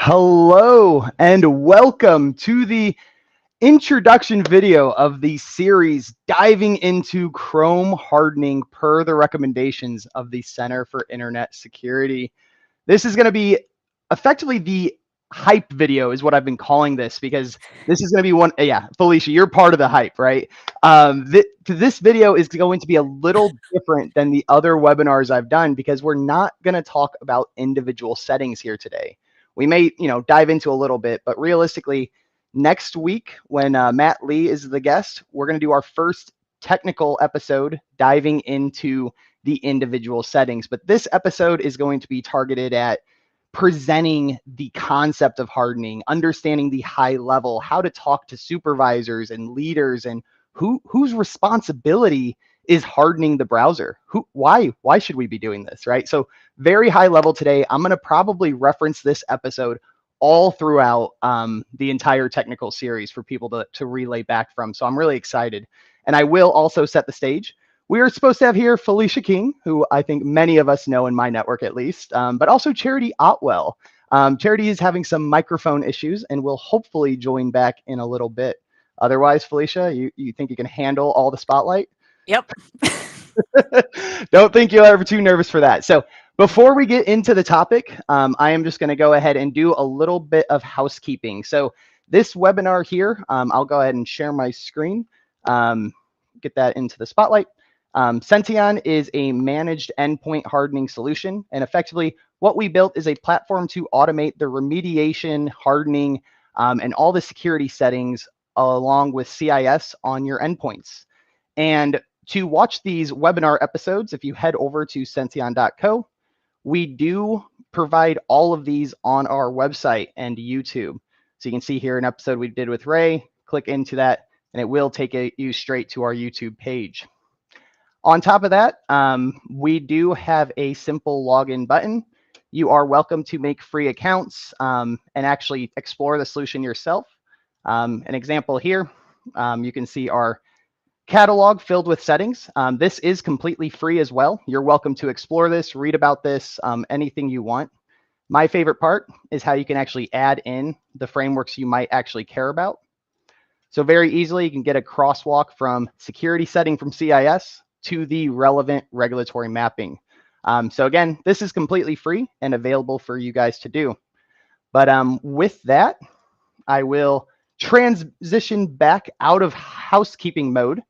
Hello and welcome to the introduction video of the series diving into Chrome hardening per the recommendations of the Center for Internet Security. This is going to be effectively the hype video is what I've been calling this, because this is going to be one. Yeah, Felicia, you're part of the hype, right? This video is going to be a little different than the other webinars I've done, because we're not going to talk about individual settings here today. We may, dive into a little bit, but realistically, next week when Matt Lee is the guest, we're going to do our first technical episode diving into the individual settings. But this episode is going to be targeted at presenting the concept of hardening, understanding the high level, how to talk to supervisors and leaders, and whose responsibility is hardening the browser. Why should we be doing this, right? So very high level today. I'm going to probably reference this episode all throughout the entire technical series for people to relay back from. So I'm really excited. And I will also set the stage. We are supposed to have here Felicia King, who I think many of us know in my network at least, but also Charity Otwell. Charity is having some microphone issues and will hopefully join back in a little bit. Otherwise, Felicia, you think you can handle all the spotlight? Yep. Don't think you're ever too nervous for that. So before we get into the topic, I am just going to go ahead and do a little bit of housekeeping. So this webinar here, I'll go ahead and share my screen, get that into the spotlight. Sention is a managed endpoint hardening solution. And effectively, what we built is a platform to automate the remediation, hardening, and all the security settings along with CIS on your endpoints. And to watch these webinar episodes, if you head over to sention.co, we do provide all of these on our website and YouTube. So you can see here an episode we did with Ray, click into that, and it will take you straight to our YouTube page. On top of that, we do have a simple login button. You are welcome to make free accounts and actually explore the solution yourself. An example here, you can see our catalog filled with settings. This is completely free as well. You're welcome to explore this, read about this, anything you want. My favorite part is how you can actually add in the frameworks you might actually care about. So very easily, you can get a crosswalk from security setting from CIS to the relevant regulatory mapping. So again, this is completely free and available for you guys to do. But with that, I will transition back out of housekeeping mode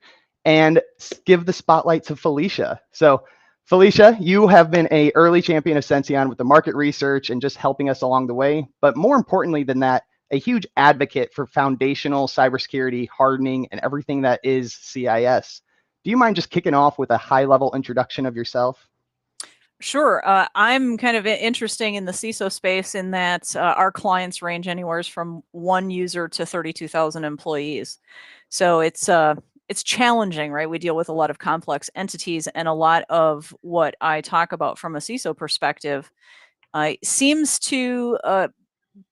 and give the spotlight to Felicia. So Felicia, you have been an early champion of Sention with the market research and just helping us along the way. But more importantly than that, a huge advocate for foundational cybersecurity, hardening, and everything that is CIS. Do you mind just kicking off with a high-level introduction of yourself? Sure. I'm kind of interesting in the CISO space in that our clients range anywhere from 1 user to 32,000 employees. So it's challenging, right? We deal with a lot of complex entities, and a lot of what I talk about from a CISO perspective seems to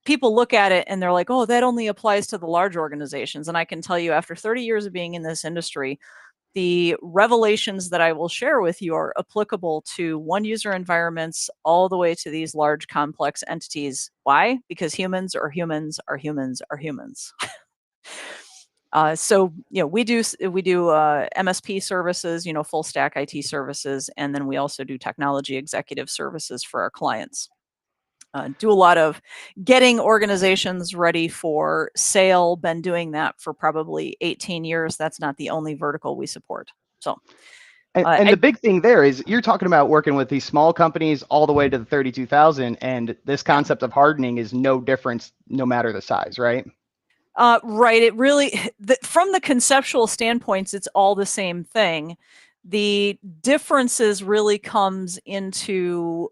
people look at it and they're like, oh, that only applies to the large organizations. And I can tell you, after 30 years of being in this industry, the revelations that I will share with you are applicable to 1 user environments all the way to these large complex entities. Why? Because humans are humans are humans are humans. So, we do MSP services, full stack IT services, and then we also do technology executive services for our clients. Do a lot of getting organizations ready for sale. Been doing that for probably 18 years. That's not the only vertical we support. So, and the big thing there is you're talking about working with these small companies all the way to the 32,000, and this concept of hardening is no difference, no matter the size, right? Right. It really, from the conceptual standpoints, it's all the same thing. The differences really comes into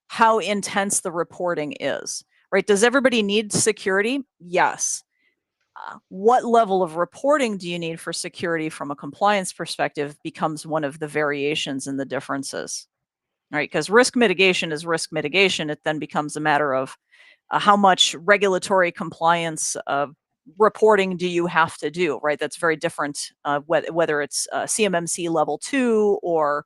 how intense the reporting is, right? Does everybody need security? Yes. what level of reporting do you need for security from a compliance perspective becomes one of the variations in the differences, right? Because risk mitigation is risk mitigation. It then becomes a matter of how much regulatory compliance reporting do you have to do, right? That's very different, whether it's CMMC level 2 or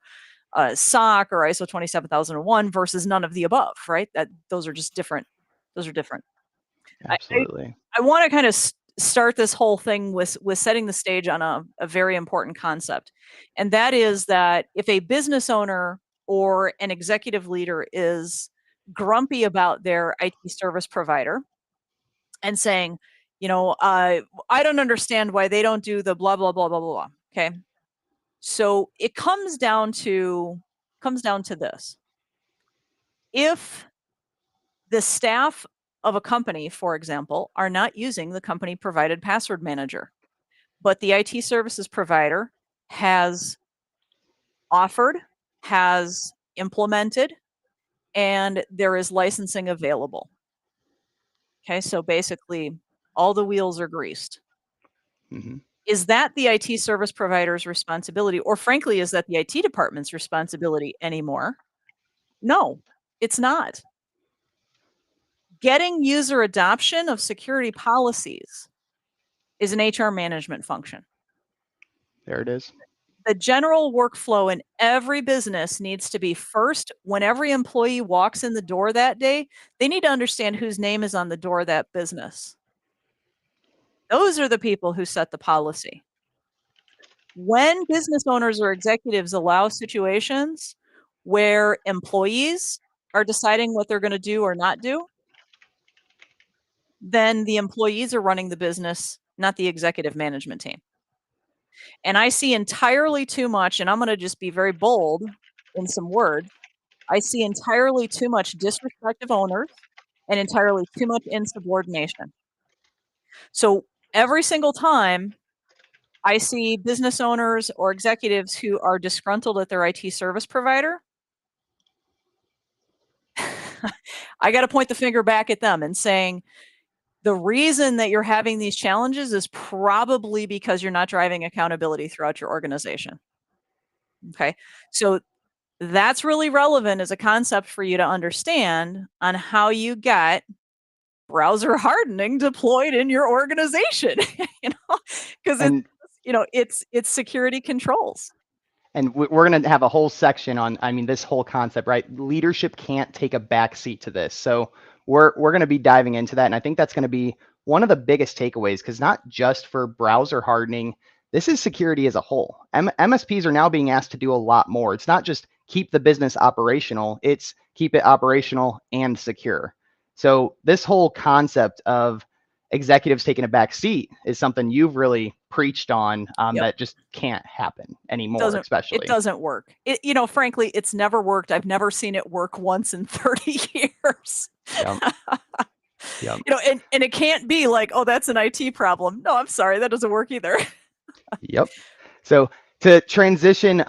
SOC or ISO 27001 versus none of the above, right? Those are just different. Those are different. Absolutely. I want to kind of start this whole thing with setting the stage on a very important concept. And that is that if a business owner or an executive leader is grumpy about their IT service provider and saying, I don't understand why they don't do the blah, blah, blah, blah, blah, blah. Okay. So it comes down to this. If the staff of a company, for example, are not using the company provided password manager, but the IT services provider has offered, has implemented, and there is licensing available. Okay, so basically all the wheels are greased. Mm-hmm. Is that the IT service provider's responsibility? Or frankly, is that the IT department's responsibility anymore? No, it's not. Getting user adoption of security policies is an HR management function. There it is. The general workflow in every business needs to be first, when every employee walks in the door that day, they need to understand whose name is on the door of that business. Those are the people who set the policy. When business owners or executives allow situations where employees are deciding what they're going to do or not do, then the employees are running the business, not the executive management team. And I see entirely too much, and I'm going to just be very bold in some words. I see entirely too much disrespect of owners and entirely too much insubordination. So every single time I see business owners or executives who are disgruntled at their IT service provider, I got to point the finger back at them and saying, the reason that you're having these challenges is probably because you're not driving accountability throughout your organization. Okay. So that's really relevant as a concept for you to understand on how you get browser hardening deployed in your organization, because it's security controls. And we're going to have a whole section on, this whole concept, right? Leadership can't take a back seat to this. So we're going to be diving into that. And I think that's going to be one of the biggest takeaways, because not just for browser hardening, this is security as a whole. MSPs are now being asked to do a lot more. It's not just keep the business operational, it's keep it operational and secure. So this whole concept of executives taking a back seat is something you've really preached on, that just can't happen anymore, especially. It doesn't work. Frankly, it's never worked. I've never seen it work once in 30 years. Yep. Yep. And it can't be like, oh, that's an IT problem. No, I'm sorry, that doesn't work either. Yep. So to transition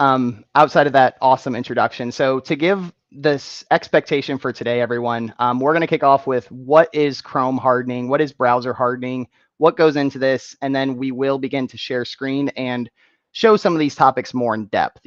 outside of that awesome introduction, so to give this expectation for today, everyone, we're going to kick off with what is Chrome hardening, what is browser hardening, what goes into this, and then we will begin to share screen and show some of these topics more in depth.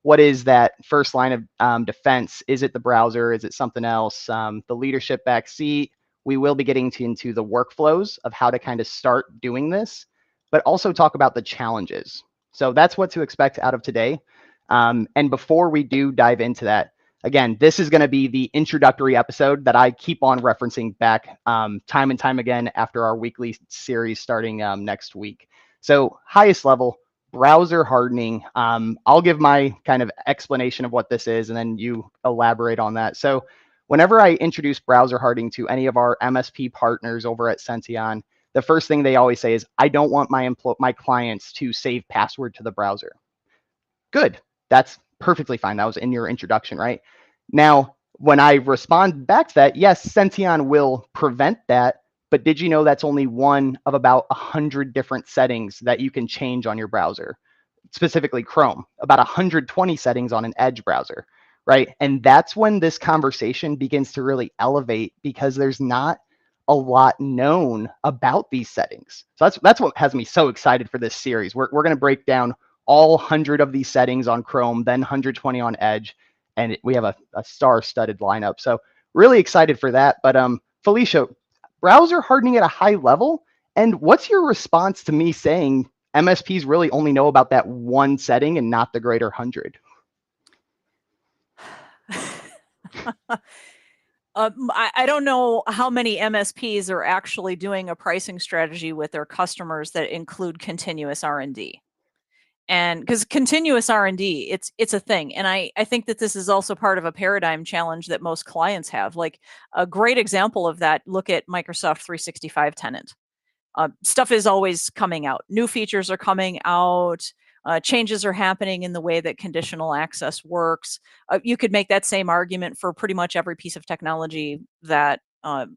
What is that first line of defense? Is it the browser? Is it something else? The leadership backseat. We will be getting into the workflows of how to kind of start doing this, but also talk about the challenges. So that's what to expect out of today. And before we do dive into that, again, this is going to be the introductory episode that I keep on referencing back time and time again after our weekly series starting next week. So highest level, browser hardening. I'll give my kind of explanation of what this is, and then you elaborate on that. So whenever I introduce browser hardening to any of our MSP partners over at Sention, the first thing they always say is, I don't want my clients to save password to the browser. Good. That's perfectly fine. That was in your introduction, right? Now, when I respond back to that, yes, Sention will prevent that, but did you know that's only one of about 100 different settings that you can change on your browser, specifically Chrome, about 120 settings on an Edge browser, right? And that's when this conversation begins to really elevate, because there's not a lot known about these settings. So that's what has me so excited for this series. We're going to break down all 100 of these settings on Chrome, then 120 on Edge, and we have a star-studded lineup. So really excited for that. But Felicia, browser hardening at a high level, and what's your response to me saying MSPs really only know about that one setting and not the greater 100? I don't know how many MSPs are actually doing a pricing strategy with their customers that include continuous R&D. And because continuous R&D, it's a thing. And I think that this is also part of a paradigm challenge that most clients have. Like a great example of that, look at Microsoft 365 tenant. Stuff is always coming out. New features are coming out. Changes are happening in the way that conditional access works. You could make that same argument for pretty much every piece of technology that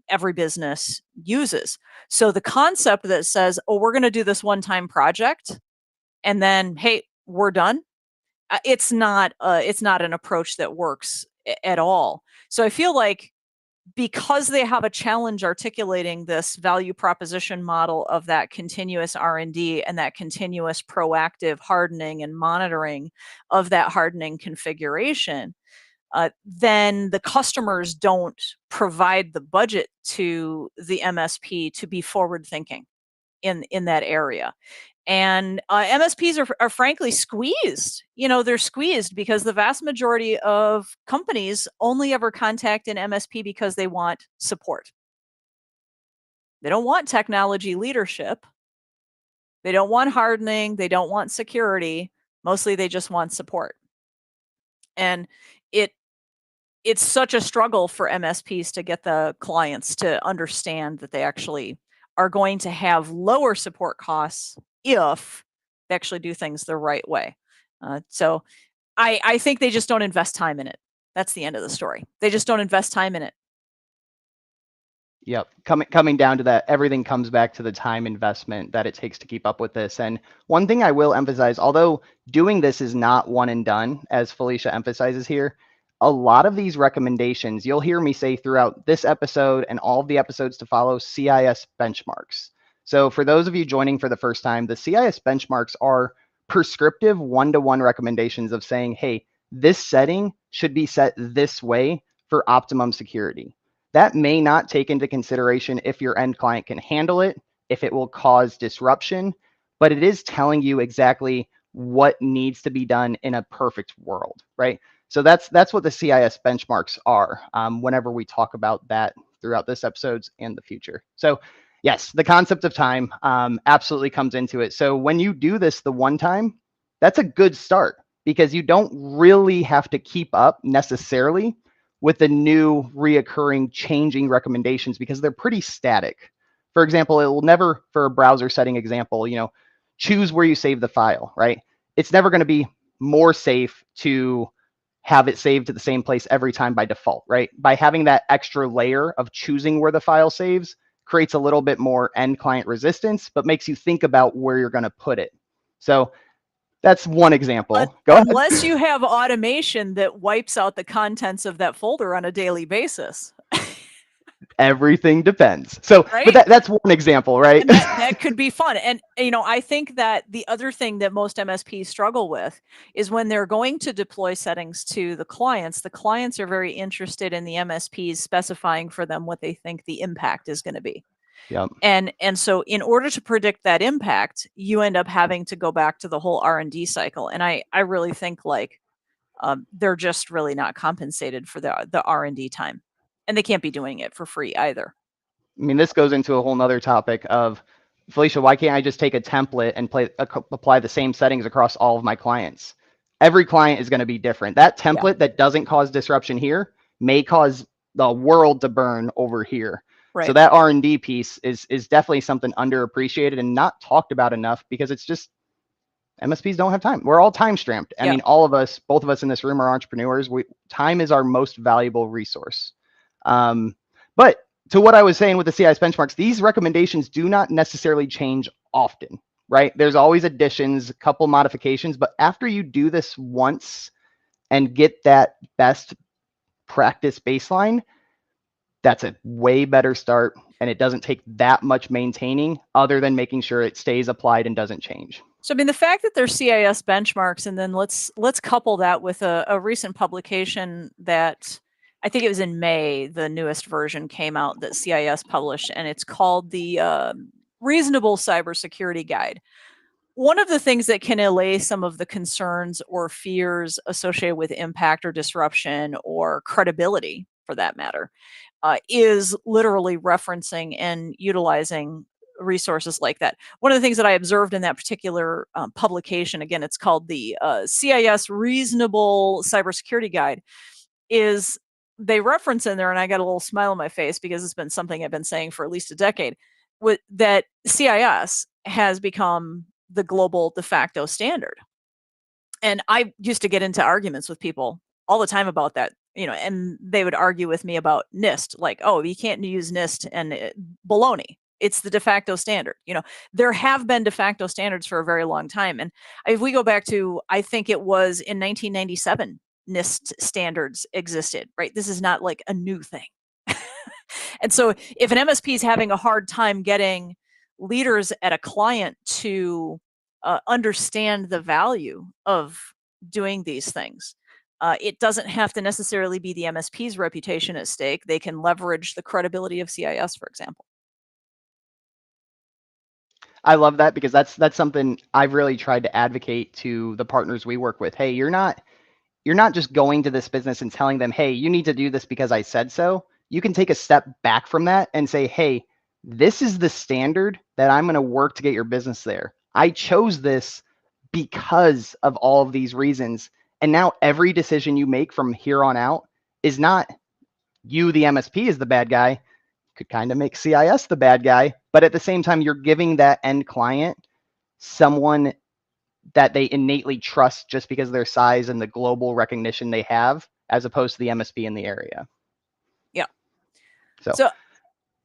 every business uses. So the concept that says, oh, we're going to do this one-time project, and then, hey, we're done. It's not an approach that works at all. So I feel like because they have a challenge articulating this value proposition model of that continuous R&D and that continuous proactive hardening and monitoring of that hardening configuration, then the customers don't provide the budget to the MSP to be forward thinking in that area. And MSPs are frankly squeezed. They're squeezed because the vast majority of companies only ever contact an MSP because they want support. They don't want technology leadership. They don't want hardening. They don't want security. Mostly they just want support. And it's such a struggle for MSPs to get the clients to understand that they actually are going to have lower support costs if they actually do things the right way. So I think they just don't invest time in it. That's the end of the story. They just don't invest time in it. Yep. Coming down to that, everything comes back to the time investment that it takes to keep up with this. And one thing I will emphasize, although doing this is not one and done, as Felicia emphasizes here, a lot of these recommendations, you'll hear me say throughout this episode and all of the episodes to follow, CIS benchmarks. So for those of you joining for the first time, the CIS benchmarks are prescriptive one-to-one recommendations of saying, hey, this setting should be set this way for optimum security. That may not take into consideration if your end client can handle it, if it will cause disruption, but it is telling you exactly what needs to be done in a perfect world, right? So that's what the CIS benchmarks are whenever we talk about that throughout this episodes and the future. So yes, the concept of time absolutely comes into it. So when you do this the one time, that's a good start because you don't really have to keep up necessarily with the new reoccurring changing recommendations because they're pretty static. For example, it will never, for a browser setting example, choose where you save the file, right? It's never going to be more safe to have it saved to the same place every time by default, right? By having that extra layer of choosing where the file saves creates a little bit more end client resistance, but makes you think about where you're going to put it. So that's one example. Go ahead. Unless you have automation that wipes out the contents of that folder on a daily basis. Everything depends. So, right? But that's one example, right? And that could be fun. And, I think that the other thing that most MSPs struggle with is when they're going to deploy settings to the clients are very interested in the MSPs specifying for them what they think the impact is going to be. Yep. And so in order to predict that impact, you end up having to go back to the whole R&D cycle. And I really think they're just really not compensated for the R&D time, and they can't be doing it for free either. I mean, this goes into a whole nother topic of, Felicia, why can't I just take a template and apply the same settings across all of my clients? Every client is going to be different. That template that doesn't cause disruption here may cause the world to burn over here. Right. So that R&D piece is definitely something underappreciated and not talked about enough because it's just MSPs don't have time. We're all time strapped. I mean, all of us, both of us in this room are entrepreneurs. Time is our most valuable resource. But to what I was saying with the CIS benchmarks, these recommendations do not necessarily change often, right? There's always additions, a couple modifications, but after you do this once and get that best practice baseline, that's a way better start and it doesn't take that much maintaining other than making sure it stays applied and doesn't change. So I mean, the fact that there's CIS benchmarks, and then let's couple that with a recent publication that I think it was in May, the newest version came out that CIS published, and it's called the Reasonable Cybersecurity Guide. One of the things that can allay some of the concerns or fears associated with impact or disruption or credibility, for that matter, is literally referencing and utilizing resources like that. One of the things that I observed in that particular publication, again, it's called the CIS Reasonable Cybersecurity Guide, is they reference in there, and I got a little smile on my face because it's been something I've been saying for at least a decade, that CIS has become the global de facto standard. And I used to get into arguments with people all the time about that, and they would argue with me about NIST, like, oh, you can't use NIST, and baloney. It's the de facto standard. There have been de facto standards for a very long time. And if we go back to, I think it was in 1997, NIST standards existed, right? This is not like a new thing. And so if an MSP is having a hard time getting leaders at a client to understand the value of doing these things, it doesn't have to necessarily be the MSP's reputation at stake. They can leverage the credibility of CIS, for example. I love that, because that's something I've really tried to advocate to the partners we work with. Hey, you're not just going to this business and telling them, hey, you need to do this because I said so. You can take a step back from that and say, hey, this is the standard that I'm going to work to get your business there. I chose this because of all of these reasons. And now every decision you make from here on out is not you, the MSP, is the bad guy. Could kind of make CIS the bad guy, but at the same time, you're giving that end client someone that they innately trust just because of their size and the global recognition they have, as opposed to the MSP in the area. Yeah. So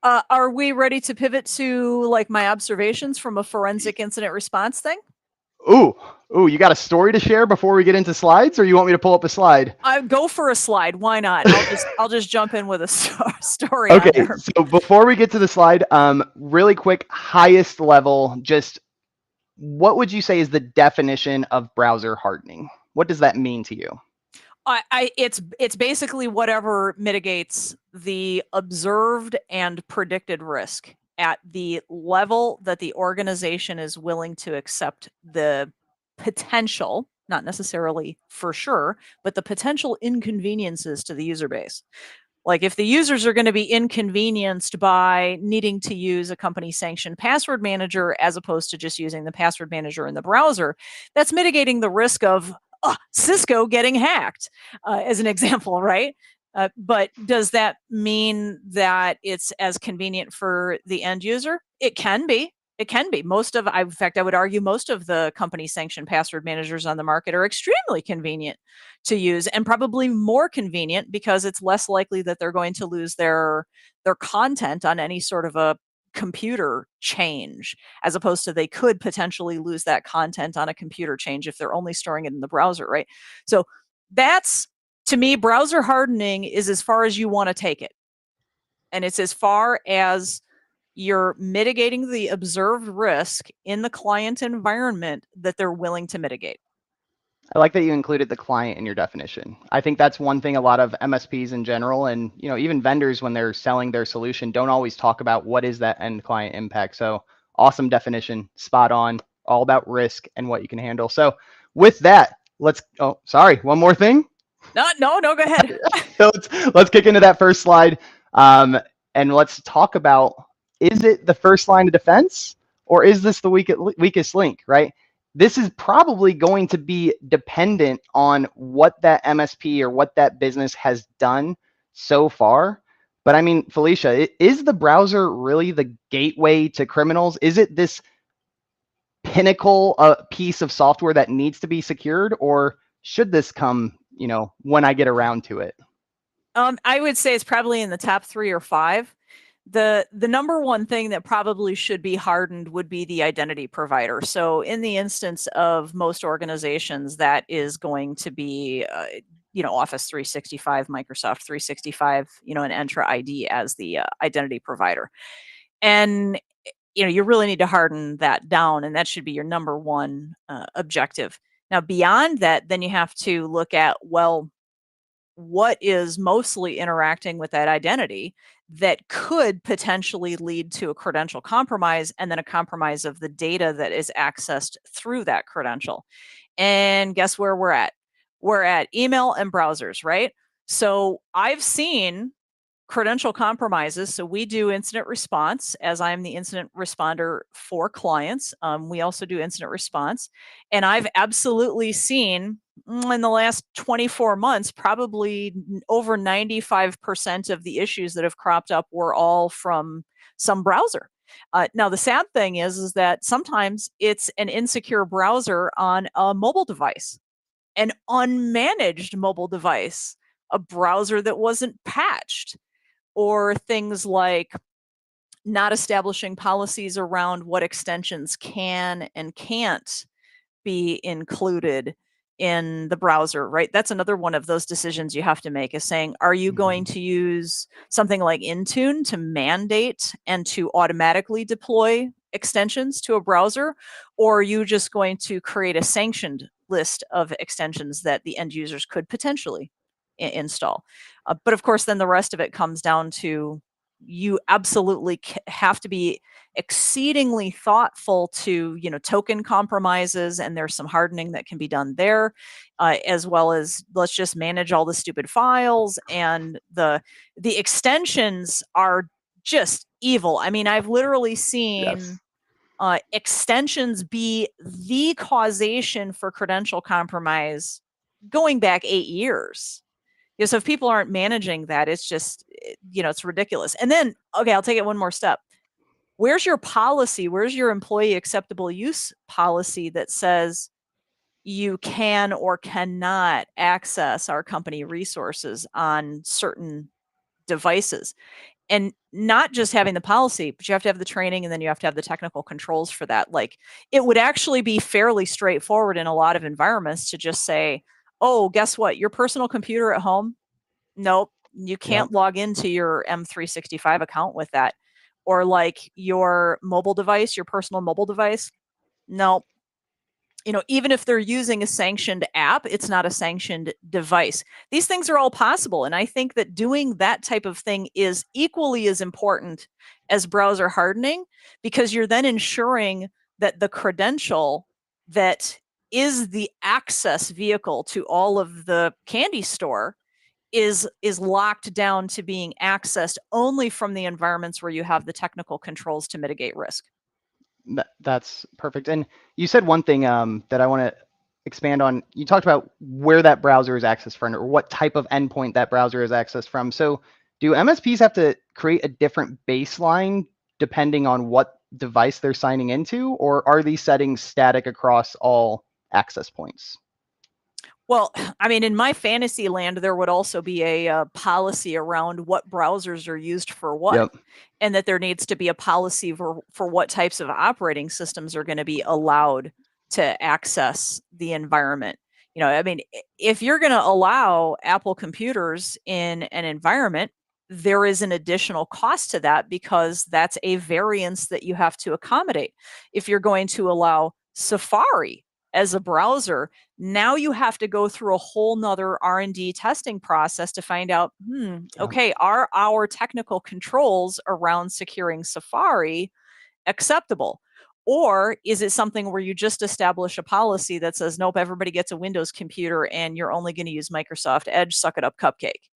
are we ready to pivot to like my observations from a forensic incident response thing? Ooh, you got a story to share before we get into slides, or you want me to pull up a slide? I go for a slide. Why not? I'll just jump in with a story. Okay, so before we get to the slide, really quick, highest level, just what would you say is the definition of browser hardening? What does that mean to you? It's basically whatever mitigates the observed and predicted risk at the level that the organization is willing to accept the potential, not necessarily for sure, but the potential inconveniences to the user base. Like if the users are going to be inconvenienced by needing to use a company sanctioned password manager as opposed to just using the password manager in the browser, that's mitigating the risk of Cisco getting hacked, as an example, right? But does that mean that it's as convenient for the end user? It can be. It can be. In fact, I would argue most of the company sanctioned password managers on the market are extremely convenient to use, and probably more convenient because it's less likely that they're going to lose their content on any sort of a computer change, as opposed to they could potentially lose that content on a computer change if they're only storing it in the browser, right? So that's, to me, browser hardening is as far as you want to take it. And it's as far as you're mitigating the observed risk in the client environment that they're willing to mitigate. I like that you included the client in your definition. I think that's one thing a lot of MSPs in general, and even vendors when they're selling their solution, don't always talk about what is that end client impact. So awesome definition, spot on, all about risk and what you can handle. So with that, one more thing. No, go ahead. let's kick into that first slide, and let's talk about, is it the first line of defense, or is this the weakest link, right? This is probably going to be dependent on what that MSP or what that business has done so far. But I mean, Felicia, is the browser really the gateway to criminals? Is it this pinnacle piece of software that needs to be secured, or should this come, when I get around to it? I would say it's probably in the top 3 or 5. The number one thing that probably should be hardened would be the identity provider. So in the instance of most organizations, that is going to be Office 365, Microsoft 365, and Entra ID as the identity provider. And you really need to harden that down, and that should be your number one objective. Now, beyond that, then you have to look at, well, what is mostly interacting with that identity that could potentially lead to a credential compromise, and then a compromise of the data that is accessed through that credential. And guess where we're at? We're at email and browsers, right? So I've seen credential compromises. So we do incident response, as I'm the incident responder for clients. We also do incident response. And I've absolutely seen in the last 24 months, probably over 95% of the issues that have cropped up were all from some browser. Now, the sad thing is that sometimes it's an insecure browser on a mobile device, an unmanaged mobile device, a browser that wasn't patched, or things like not establishing policies around what extensions can and can't be included in the browser, right? That's another one of those decisions you have to make, is saying, are you going to use something like Intune to mandate and to automatically deploy extensions to a browser? Or are you just going to create a sanctioned list of extensions that the end users could potentially install? But of course, then the rest of it comes down to, you absolutely have to be exceedingly thoughtful to token compromises, and there's some hardening that can be done there, as well as, let's just manage all the stupid files. And the extensions are just evil. I mean, I've literally seen extensions be the causation for credential compromise going back 8 years. So if people aren't managing that, it's just, it's ridiculous. And then, okay, I'll take it one more step. Where's your policy? Where's your employee acceptable use policy that says you can or cannot access our company resources on certain devices? And not just having the policy, but you have to have the training, and then you have to have the technical controls for that. Like, it would actually be fairly straightforward in a lot of environments to just say, oh, guess what? Your personal computer at home, nope, you can't log into your M365 account with that. Or like your mobile device, your personal mobile device, nope. Even if they're using a sanctioned app, it's not a sanctioned device. These things are all possible. And I think that doing that type of thing is equally as important as browser hardening, because you're then ensuring that the credential that is the access vehicle to all of the candy store is locked down to being accessed only from the environments where you have the technical controls to mitigate risk. That's perfect. And you said one thing that I want to expand on. You talked about where that browser is accessed from, or what type of endpoint that browser is accessed from. So do MSPs have to create a different baseline depending on what device they're signing into, or are these settings static across all access points? Well, I mean, in my fantasy land, there would also be a policy around what browsers are used for what. Yep. And that there needs to be a policy for what types of operating systems are going to be allowed to access the environment. I mean, if you're going to allow Apple computers in an environment, there is an additional cost to that, because that's a variance that you have to accommodate. If you're going to allow Safari as a browser, now you have to go through a whole nother R&D testing process to find out, okay, are our technical controls around securing Safari acceptable? Or is it something where you just establish a policy that says, nope, everybody gets a Windows computer and you're only going to use Microsoft Edge, suck it up, cupcake?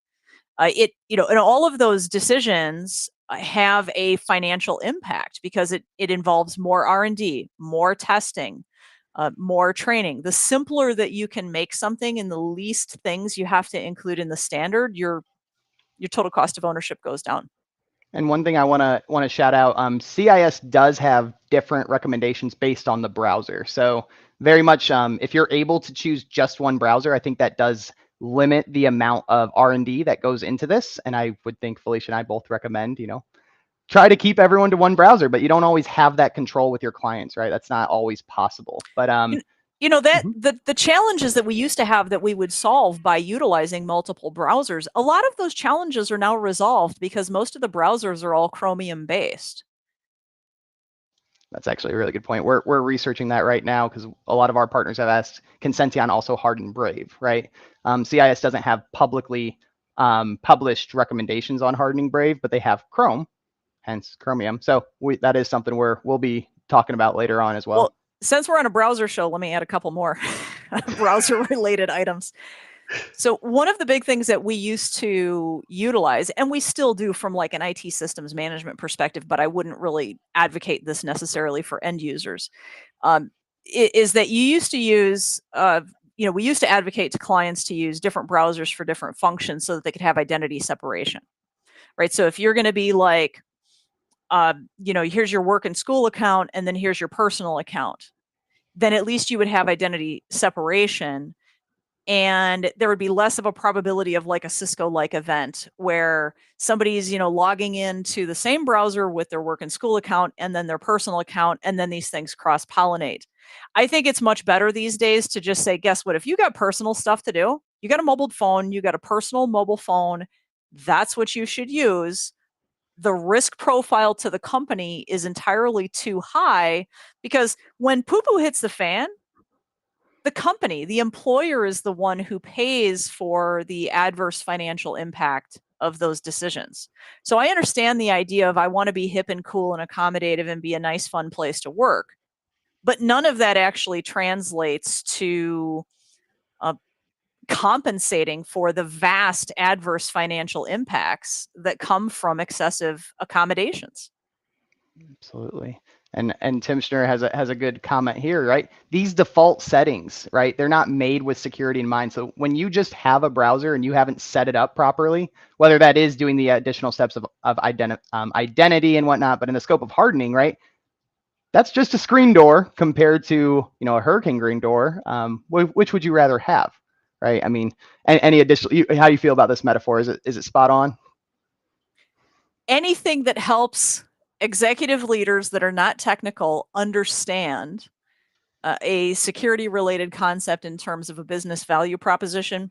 And all of those decisions have a financial impact, because it involves more R&D, more testing, more training. The simpler that you can make something and the least things you have to include in the standard, your total cost of ownership goes down. And one thing I want to shout out, CIS does have different recommendations based on the browser. So very much, if you're able to choose just one browser, I think that does limit the amount of R&D that goes into this. And I would think Felicia and I both recommend, try to keep everyone to one browser, but you don't always have that control with your clients, right? That's not always possible. But You know, that the challenges that we used to have that we would solve by utilizing multiple browsers, a lot of those challenges are now resolved because most of the browsers are all Chromium based. That's actually a really good point. We're researching that right now because a lot of our partners have asked, can Sentient also harden Brave, right? CIS doesn't have publicly published recommendations on hardening Brave, but they have Chrome, hence Chromium. So that is something we'll be talking about later on as well. Since we're on a browser show, let me add a couple more browser related items. So one of the big things that we used to utilize, and we still do from like an IT systems management perspective, but I wouldn't really advocate this necessarily for end users, is that you used to use, we used to advocate to clients to use different browsers for different functions so that they could have identity separation, right? So if you're going to be like, here's your work and school account, and then here's your personal account, then at least you would have identity separation. And there would be less of a probability of like a Cisco-like event where somebody's, logging into the same browser with their work and school account and then their personal account, and then these things cross-pollinate. I think it's much better these days to just say, guess what? If you got personal stuff to do, you got a mobile phone, you got a personal mobile phone, that's what you should use. The risk profile to the company is entirely too high because when poo-poo hits the fan, the company, the employer, is the one who pays for the adverse financial impact of those decisions. So I understand the idea of I want to be hip and cool and accommodative and be a nice, fun place to work. But none of that actually translates to compensating for the vast adverse financial impacts that come from excessive accommodations. Absolutely. And Tim Schnur has a good comment here, right? These default settings, right? They're not made with security in mind. So when you just have a browser and you haven't set it up properly, whether that is doing the additional steps of identity and whatnot, but in the scope of hardening, right? That's just a screen door compared to a hurricane green door. Which would you rather have, right? I mean, any additional? How do you feel about this metaphor? Is it spot on? Anything that helps executive leaders that are not technical understand a security related concept in terms of a business value proposition,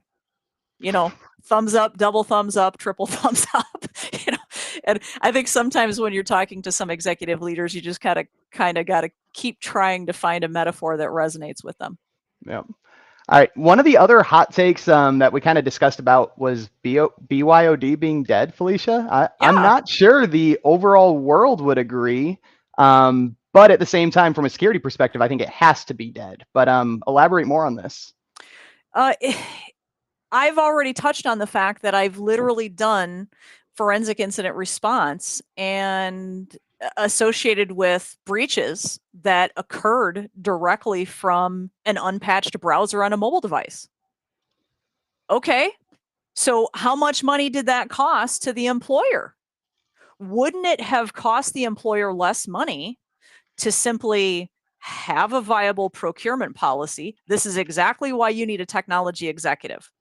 thumbs up, double thumbs up, triple thumbs up, and I think sometimes when you're talking to some executive leaders, you just kind of got to keep trying to find a metaphor that resonates with them. Yep. All right. One of the other hot takes that we kind of discussed about was BYOD being dead, Felicia. I'm not sure the overall world would agree. But at the same time, from a security perspective, I think it has to be dead. But elaborate more on this. I've already touched on the fact that I've literally done forensic incident response and associated with breaches that occurred directly from an unpatched browser on a mobile device. Okay, so how much money did that cost to the employer? Wouldn't it have cost the employer less money to simply have a viable procurement policy? This is exactly why you need a technology executive.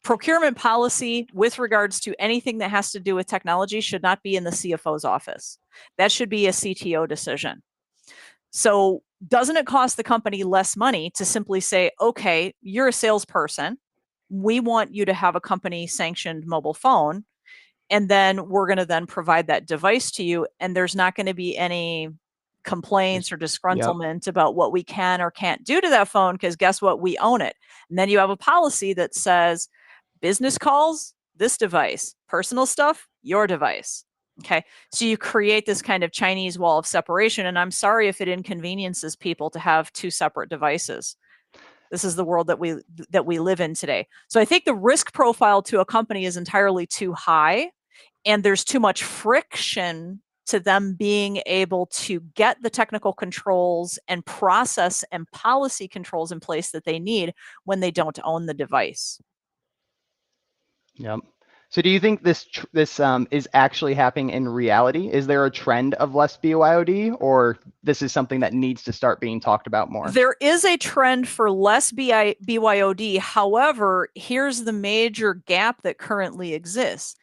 Procurement policy with regards to anything that has to do with technology should not be in the CFO's office. That should be a CTO decision. So doesn't it cost the company less money to simply say, okay, you're a salesperson, we want you to have a company sanctioned mobile phone, and then we're going to then provide that device to you, and there's not going to be any complaints or disgruntlement about what we can or can't do to that phone, because guess what? We own it. And then you have a policy that says business calls, this device, personal stuff, your device. Okay. So you create this kind of Chinese wall of separation. And I'm sorry if it inconveniences people to have two separate devices. This is the world that we live in today. So I think the risk profile to a company is entirely too high, and there's too much friction to them being able to get the technical controls and process and policy controls in place that they need when they don't own the device. Yep. So do you think this is actually happening in reality? Is there a trend of less BYOD, or this is something that needs to start being talked about more? There is a trend for less BYOD. However, here's the major gap that currently exists.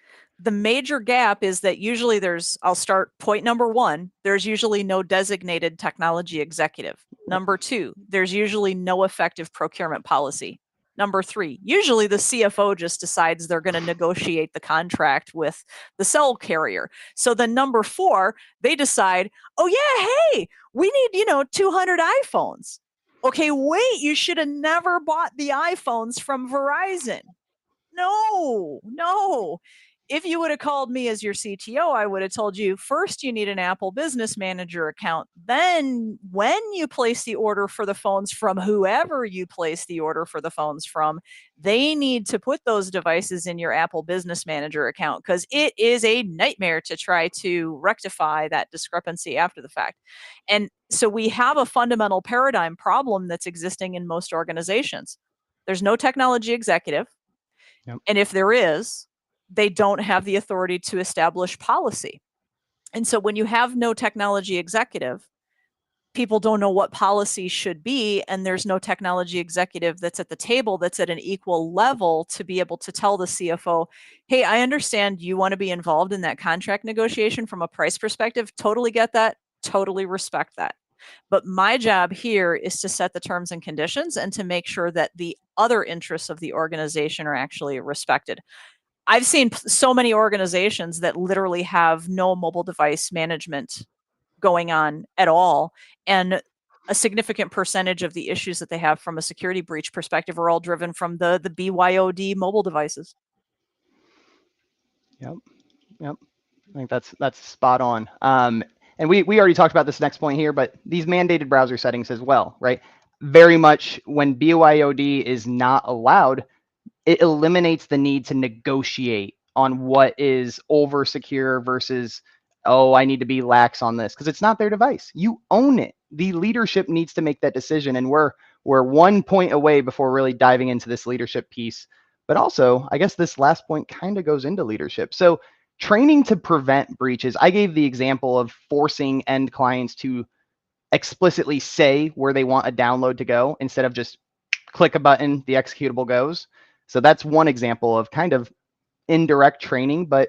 the major gap is that usually I'll start point number 1, there's usually no designated technology executive. Number 2, there's usually no effective procurement policy. Number 3, usually the CFO just decides they're going to negotiate the contract with the cell carrier. So then number 4, they decide, oh yeah, hey, we need, 200 iPhones. Okay, wait, you should have never bought the iPhones from Verizon. No. If you would have called me as your CTO, I would have told you first you need an Apple Business Manager account. Then when you place the order for the phones from whoever you place the order for the phones from, they need to put those devices in your Apple Business Manager account because it is a nightmare to try to rectify that discrepancy after the fact. And so we have a fundamental paradigm problem that's existing in most organizations. There's no technology executive. Yep. And if there is, they don't have the authority to establish policy. And so when you have no technology executive, people don't know what policy should be, and there's no technology executive that's at the table that's at an equal level to be able to tell the CFO, hey, I understand you want to be involved in that contract negotiation from a price perspective. Totally get that. Totally respect that. But my job here is to set the terms and conditions and to make sure that the other interests of the organization are actually respected. I've seen so many organizations that literally have no mobile device management going on at all. And a significant percentage of the issues that they have from a security breach perspective are all driven from the BYOD mobile devices. Yep. I think that's spot on. And we already talked about this next point here, but these mandated browser settings as well, right? Very much when BYOD is not allowed, it eliminates the need to negotiate on what is over secure versus, oh, I need to be lax on this because it's not their device. You own it. The leadership needs to make that decision. And we're 1 point away before really diving into this leadership piece. But also, I guess this last point kind of goes into leadership. So training to prevent breaches. I gave the example of forcing end clients to explicitly say where they want a download to go instead of just click a button, the executable goes. So that's one example of kind of indirect training, but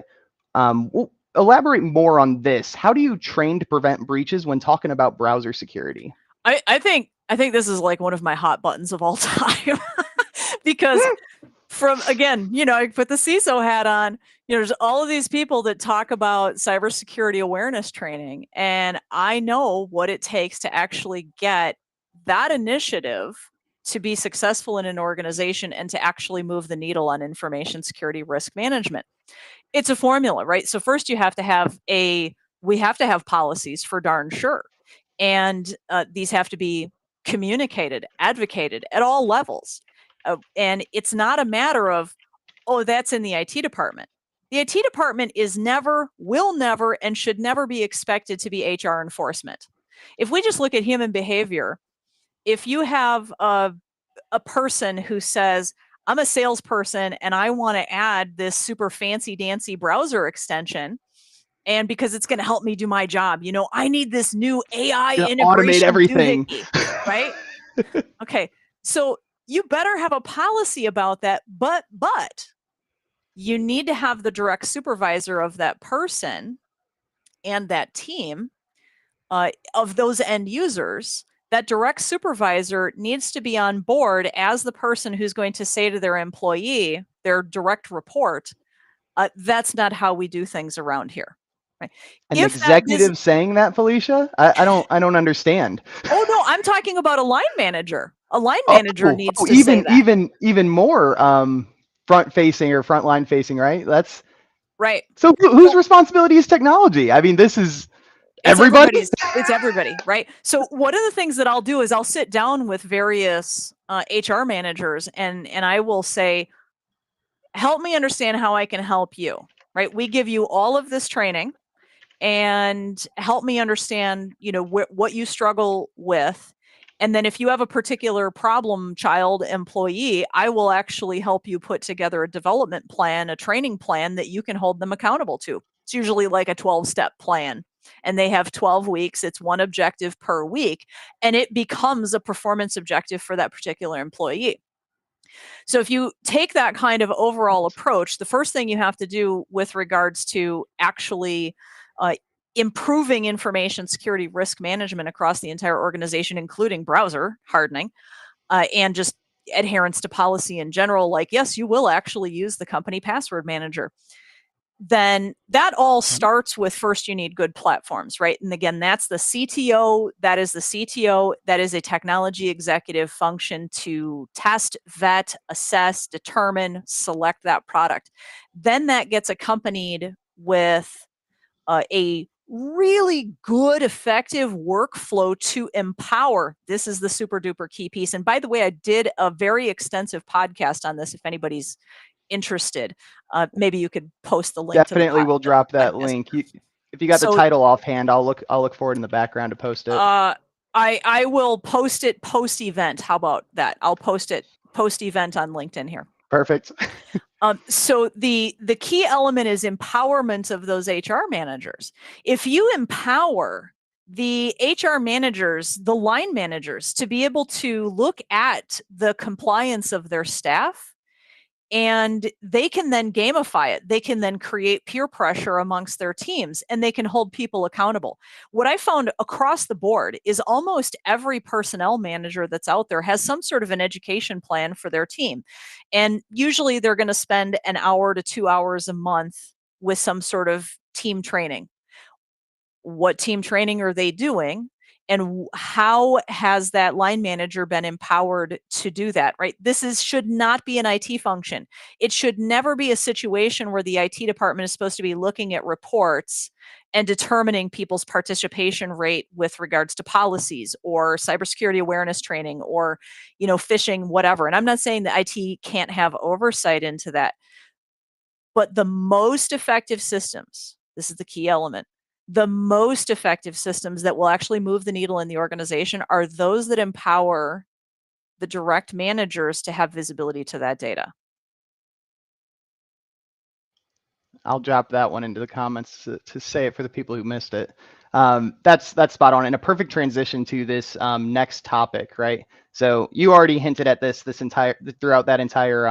we'll elaborate more on this. How do you train to prevent breaches when talking about browser security? I think this is like one of my hot buttons of all time because from, again, I put the CISO hat on, there's all of these people that talk about cybersecurity awareness training, and I know what it takes to actually get that initiative to be successful in an organization and to actually move the needle on information security risk management. It's a formula, right? So first we have to have policies for darn sure. And these have to be communicated, advocated at all levels. And it's not a matter of, oh, that's in the IT department. The IT department will never, and should never be expected to be HR enforcement. If we just look at human behavior, if you have a person who says, I'm a salesperson and I want to add this super fancy dancy browser extension, and because it's going to help me do my job, I need this new AI integration automate everything, right? Okay, so you better have a policy about that, but you need to have the direct supervisor of that person and that team of those end users. That direct supervisor needs to be on board as the person who's going to say to their employee, their direct report, that's not how we do things around here. Right? An executive saying that, Felicia? I don't understand. Oh no, I'm talking about a line manager. A line manager needs to say that. Even more front facing or frontline facing, right? That's right. So whose responsibility is technology? I mean, this is everybody. It's everybody, right? So one of the things that I'll do is I'll sit down with various HR managers and I will say, help me understand how I can help you, right? We give you all of this training and help me understand, what you struggle with. And then if you have a particular problem child employee, I will actually help you put together a development plan, a training plan that you can hold them accountable to. It's usually like a 12-step plan. And they have 12 weeks. It's one objective per week. And it becomes a performance objective for that particular employee. So if you take that kind of overall approach, the first thing you have to do with regards to actually improving information security risk management across the entire organization, including browser hardening, and just adherence to policy in general, like, yes, you will actually use the company password manager. Then that all starts with, first, you need good platforms, right? And again, that's the CTO. That is the CTO. That is a technology executive function to test, vet, assess, determine, select that product. Then that gets accompanied with a really good, effective workflow to empower. This is the super duper key piece. And by the way, I did a very extensive podcast on this if anybody's interested. Maybe you could post the link to the Definitely will drop that podcast. link. If you got the title offhand, I'll look for it in the background to post it. I will post it post event. How about that? I'll post it post event on LinkedIn here. Perfect. So the key element is empowerment of those HR managers. If you empower the HR managers, the line managers, to be able to look at the compliance of their staff, and they can then gamify it. They can then create peer pressure amongst their teams, and they can hold people accountable. What I found across the board is almost every personnel manager that's out there has some sort of an education plan for their team. And usually they're going to spend an hour to 2 hours a month with some sort of team training. What team training are they doing? And how has that line manager been empowered to do that, right? Should not be an IT function. It should never be a situation where the IT department is supposed to be looking at reports and determining people's participation rate with regards to policies or cybersecurity awareness training or, phishing, whatever. And I'm not saying that IT can't have oversight into that, but the most effective systems, this is the key element, the most effective systems that will actually move the needle in the organization are those that empower the direct managers to have visibility to that data. I'll drop that one into the comments to say it for the people who missed it. That's spot on, and a perfect transition to this next topic, right? So you already hinted at this throughout that entire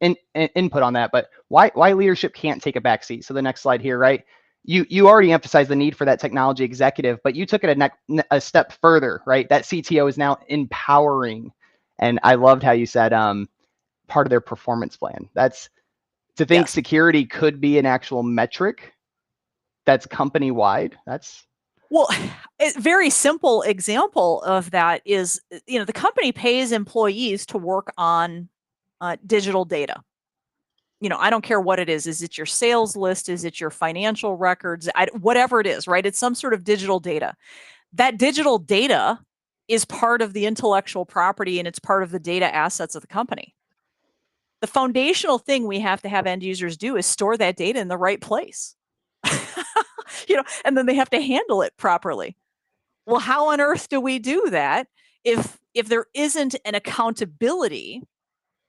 input on that, but why leadership can't take a backseat. So the next slide here, right? You already emphasized the need for that technology executive, but you took it a step further, right? That CTO is now empowering, and I loved how you said part of their performance plan. That's to think Yes. security could be an actual metric that's company wide. Well, a very simple example of that is, the company pays employees to work on digital data. I don't care what it is. Is it your sales list? Is it your financial records? Whatever it is, right? It's some sort of digital data. That digital data is part of the intellectual property and it's part of the data assets of the company. The foundational thing we have to have end users do is store that data in the right place. And then they have to handle it properly. Well, how on earth do we do that if there isn't an accountability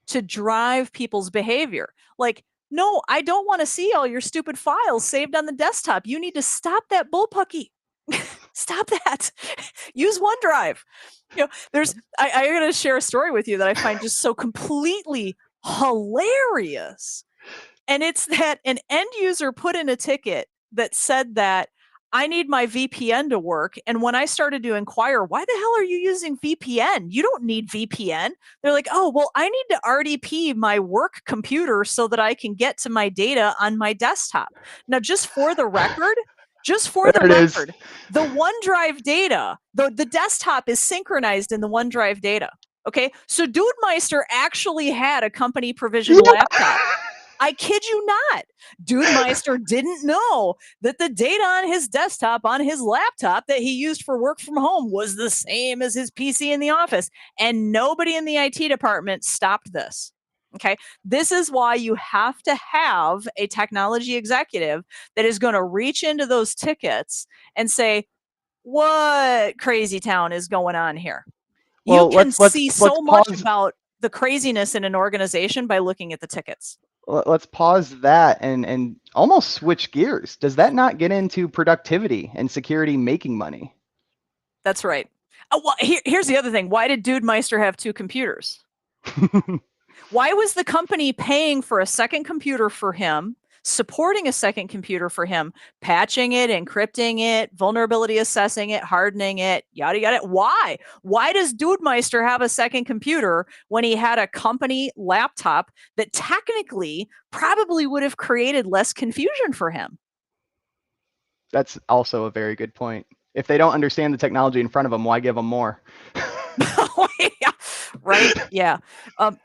to drive people's behavior? Like, no, I don't want to see all your stupid files saved on the desktop. You need to stop that bullpucky. Stop that. Use OneDrive. I'm going to share a story with you that I find just so completely hilarious. And it's that an end user put in a ticket that said that I need my VPN to work. And when I started to inquire, why the hell are you using VPN? You don't need VPN. They're like, oh, well, I need to RDP my work computer so that I can get to my data on my desktop. Now, just for the record, the OneDrive data, the desktop is synchronized in the OneDrive data. Okay, so Dude Meister actually had a company provisioned laptop. I kid you not. Dude Meister didn't know that the data on his desktop, on his laptop that he used for work from home was the same as his PC in the office. And nobody in the IT department stopped this. Okay. This is why you have to have a technology executive that is going to reach into those tickets and say, what crazy town is going on here? Well, you can see so much pause. about the craziness in an organization by looking at the tickets. Let's pause that and almost switch gears. Does that not get into productivity and security making money? That's right. Well, here's the other thing. Why did Dude Meister have two computers? Why was the company paying for a second computer for him, supporting a second computer for him, patching it, encrypting it, vulnerability assessing it, hardening it, yada, yada? Why? Why does Dudemeister have a second computer when he had a company laptop that technically probably would have created less confusion for him? That's also a very good point. If they don't understand the technology in front of them, why give them more? Yeah, right? Yeah.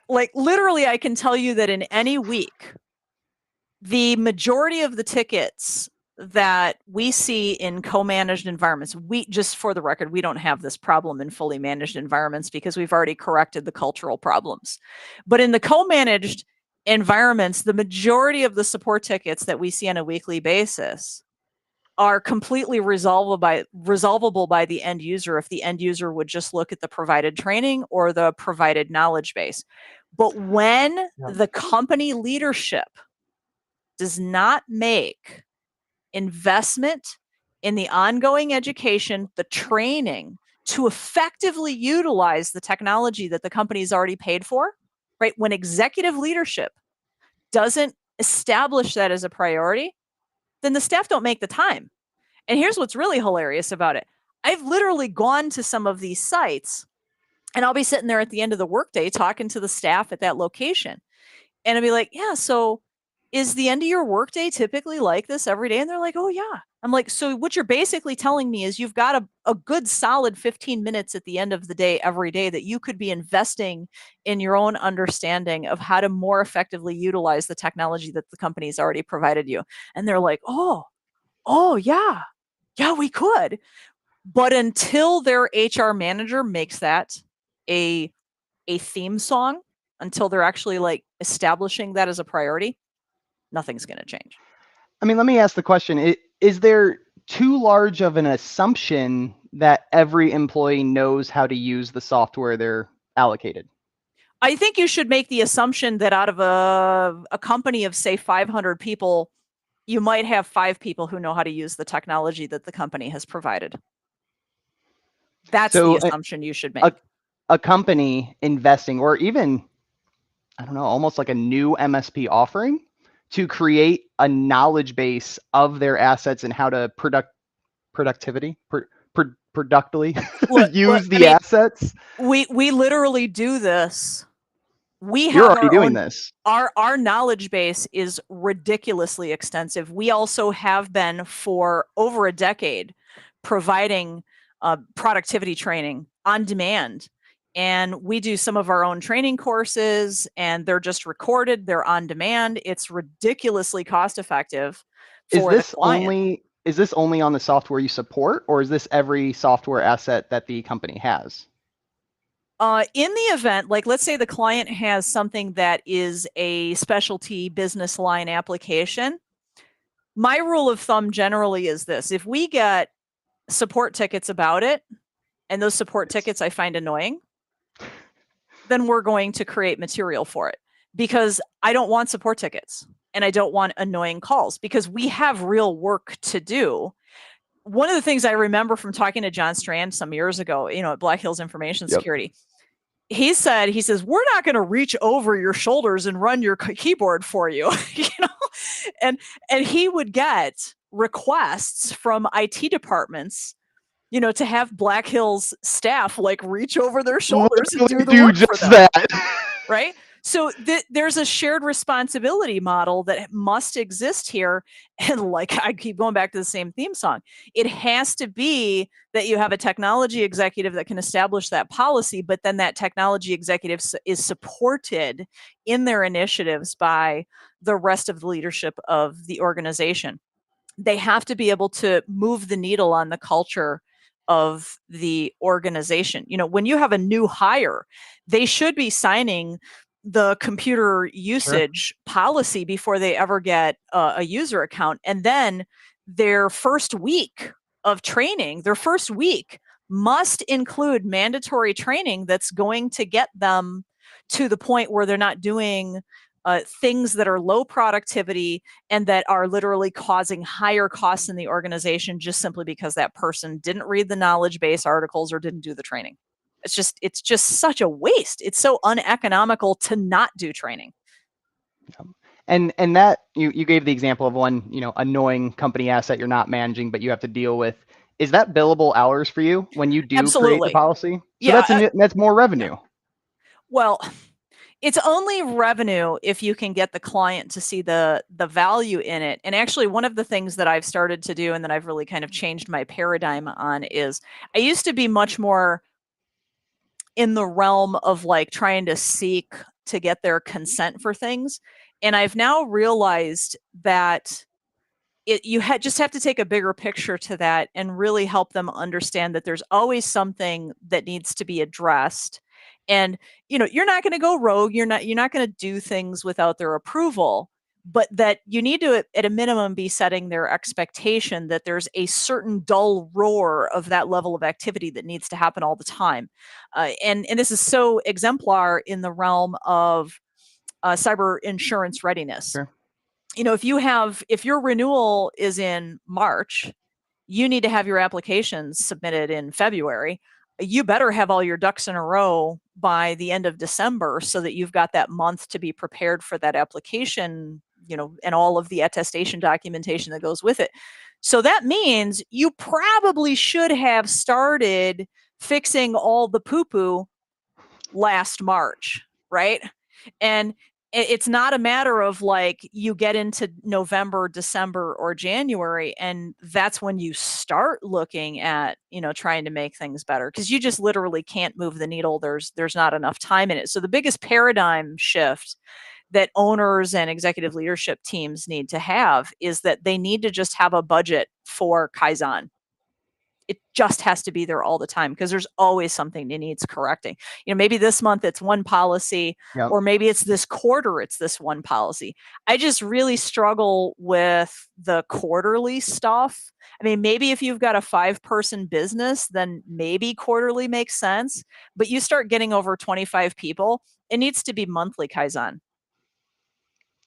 Like literally, I can tell you that in any week, the majority of the tickets that we see in co-managed environments, we just for the record, we don't have this problem in fully managed environments because we've already corrected the cultural problems. But in the co-managed environments, the majority of the support tickets that we see on a weekly basis are completely resolvable by the end user if the end user would just look at the provided training or the provided knowledge base. But when the company leadership does not make investment in the ongoing education, the training to effectively utilize the technology that the company's already paid for, right? When executive leadership doesn't establish that as a priority, then the staff don't make the time. And here's what's really hilarious about it. I've literally gone to some of these sites and I'll be sitting there at the end of the workday talking to the staff at that location. And I'll be like, yeah, so is the end of your workday typically like this every day? And they're like, oh, yeah. I'm like, so what you're basically telling me is you've got a good solid 15 minutes at the end of the day every day that you could be investing in your own understanding of how to more effectively utilize the technology that the company's already provided you. And they're like, oh, yeah. Yeah, we could. But until their HR manager makes that a theme song, until they're actually like establishing that as a priority, nothing's going to change. I mean, let me ask the question. Is there too large of an assumption that every employee knows how to use the software they're allocated? I think you should make the assumption that out of a company of, say, 500 people, you might have 5 people who know how to use the technology that the company has provided. That's the assumption you should make. A company investing, or even, I don't know, almost like a new MSP offering to create a knowledge base of their assets and how to productly use the assets. We literally do this. We You're have already doing this. Our knowledge base is ridiculously extensive. We also have been for over a decade providing productivity training on demand. And we do some of our own training courses and they're just recorded. They're on demand. It's ridiculously cost effective for the client. Is this only on the software you support, or is this every software asset that the company has? In the event, like let's say the client has something that is a specialty business line application, my rule of thumb generally is this. If we get support tickets about it, and those support tickets I find annoying, then we're going to create material for it because I don't want support tickets and I don't want annoying calls because we have real work to do. One of the things I remember from talking to John Strand some years ago, at Black Hills Information Security, he says, we're not going to reach over your shoulders and run your keyboard for you, and he would get requests from IT departments, to have Black Hills staff like reach over their shoulders and do the work for them. That. Right? So there's a shared responsibility model that must exist here. And like I keep going back to the same theme song, it has to be that you have a technology executive that can establish that policy, but then that technology executive is supported in their initiatives by the rest of the leadership of the organization. They have to be able to move the needle on the culture of the organization. When you have a new hire, they should be signing the computer usage policy before they ever get a user account. And then their first week of training, their first week must include mandatory training that's going to get them to the point where they're not doing things that are low productivity and that are literally causing higher costs in the organization just simply because that person didn't read the knowledge base articles or didn't do the training. it's just such a waste. It's so uneconomical to not do training. And that you gave the example of one, annoying company asset you're not managing, but you have to deal with. Is that billable hours for you when you do create the Absolutely. policy? So Yeah. that's more revenue. Well, it's only revenue if you can get the client to see the value in it. And actually, one of the things that I've started to do and that I've really kind of changed my paradigm on is I used to be much more in the realm of like trying to seek to get their consent for things. And I've now realized that just have to take a bigger picture to that and really help them understand that there's always something that needs to be addressed. And you're not going to go rogue. You're not going to do things without their approval, but that you need to at a minimum be setting their expectation that there's a certain dull roar of that level of activity that needs to happen all the time. And this is so exemplar in the realm of cyber insurance readiness. Sure. If your renewal is in March, you need to have your applications submitted in February. You better have all your ducks in a row by the end of December so that you've got that month to be prepared for that application, and all of the attestation documentation that goes with it. So that means you probably should have started fixing all the poo-poo last March, right? And it's not a matter of like you get into November, December, or January, and that's when you start looking at, trying to make things better, because you just literally can't move the needle. There's not enough time in it. So the biggest paradigm shift that owners and executive leadership teams need to have is that they need to just have a budget for Kaizen. It just has to be there all the time because there's always something that needs correcting. Maybe this month it's one policy, Yep. or maybe it's this quarter, it's this one policy. I just really struggle with the quarterly stuff. I mean, maybe if you've got a 5-person business, then maybe quarterly makes sense. But you start getting over 25 people, it needs to be monthly Kaizen.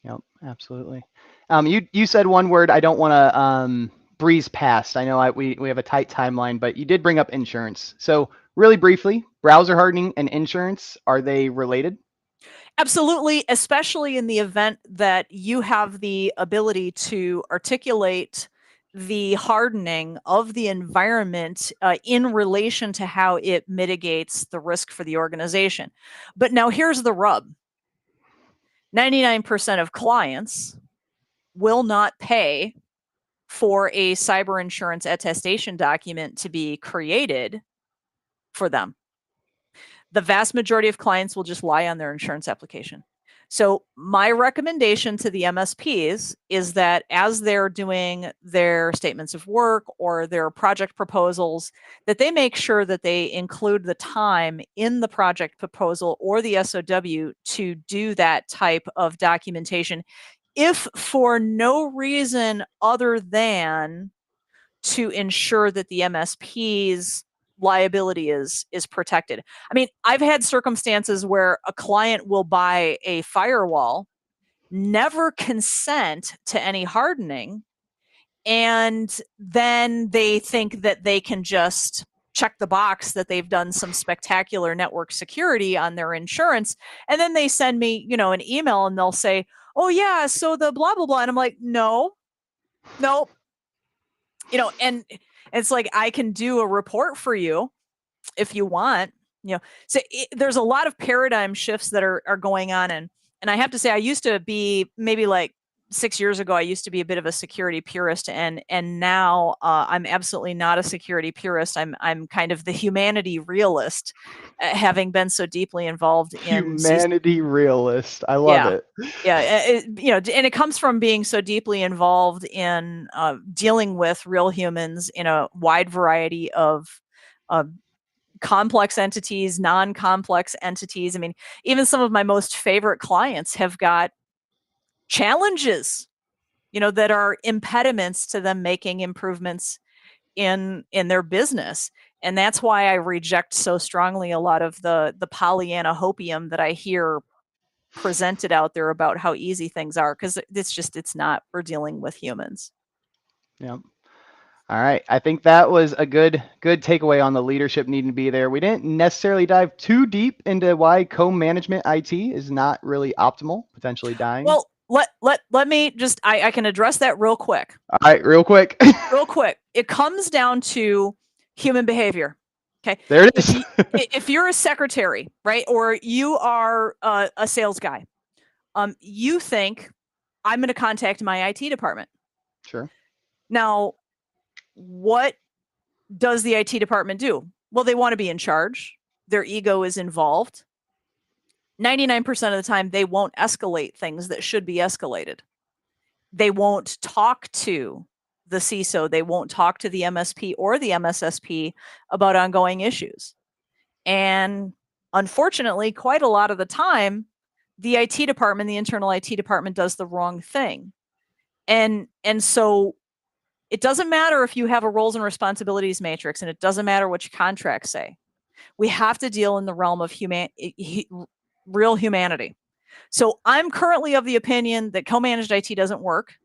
Yep, absolutely. You said one word I don't want to breeze past. I know we have a tight timeline, but you did bring up insurance. So really briefly, browser hardening and insurance, are they related? Absolutely, especially in the event that you have the ability to articulate the hardening of the environment in relation to how it mitigates the risk for the organization. But now here's the rub. 99% of clients will not pay for a cyber insurance attestation document to be created for them. The vast majority of clients will just lie on their insurance application. So my recommendation to the MSPs is that as they're doing their statements of work or their project proposals, that they make sure that they include the time in the project proposal or the SOW to do that type of documentation, if for no reason other than to ensure that the MSP's liability is protected. I mean, I've had circumstances where a client will buy a firewall, never consent to any hardening, and then they think that they can just check the box that they've done some spectacular network security on their insurance, and then they send me, an email and they'll say, "Oh yeah, so the blah blah blah," and I'm like, "No, no." And it's like, I can do a report for you if you want. So there's a lot of paradigm shifts that are going on, and I have to say, I used to be, maybe like 6 years ago, I used to be a bit of a security purist, and now I'm absolutely not a security purist. I'm kind of the humanity realist, having been so deeply involved in Humanity realist. I love yeah. it. Yeah. And it comes from being so deeply involved in dealing with real humans in a wide variety of uh, complex entities, non-complex entities. I mean, even some of my most favorite clients have got challenges, that are impediments to them making improvements in their business. And that's why I reject so strongly a lot of the Pollyanna hopium that I hear presented out there about how easy things are, because it's not. We're dealing with humans. Yeah. All right. I think that was a good takeaway on the leadership needing to be there. We didn't necessarily dive too deep into why co-management IT is not really optimal, potentially dying. Well, let me just I can address that real quick. All right, real quick. Real quick. It comes down to human behavior. Okay. There it is. If you're a secretary, right, or you are a sales guy, you think I'm going to contact my IT department. Sure. Now, what does the IT department do? Well, they want to be in charge. Their ego is involved. 99% of the time, they won't escalate things that should be escalated. They won't talk to the CISO. They won't talk to the MSP or the MSSP about ongoing issues. And unfortunately, quite a lot of the time, the IT department, the internal IT department, does the wrong thing. And so it doesn't matter if you have a roles and responsibilities matrix, and it doesn't matter what your contracts say. We have to deal in the realm of real humanity. So I'm currently of the opinion that co-managed IT doesn't work.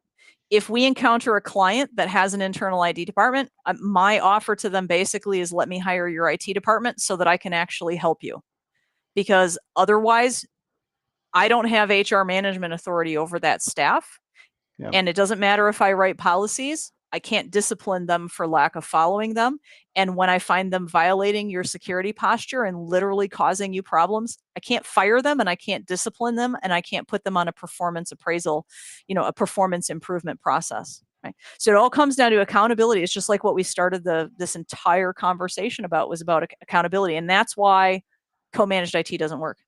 If we encounter a client that has an internal IT department, my offer to them basically is let me hire your IT department so that I can actually help you. Because otherwise, I don't have HR management authority over that staff. Yep. And it doesn't matter if I write policies, I can't discipline them for lack of following them. And when I find them violating your security posture and literally causing you problems, I can't fire them and I can't discipline them and I can't put them on a performance appraisal, a performance improvement process. Right? So it all comes down to accountability. It's just like what we started this entire conversation about was about accountability. And that's why co-managed IT doesn't work.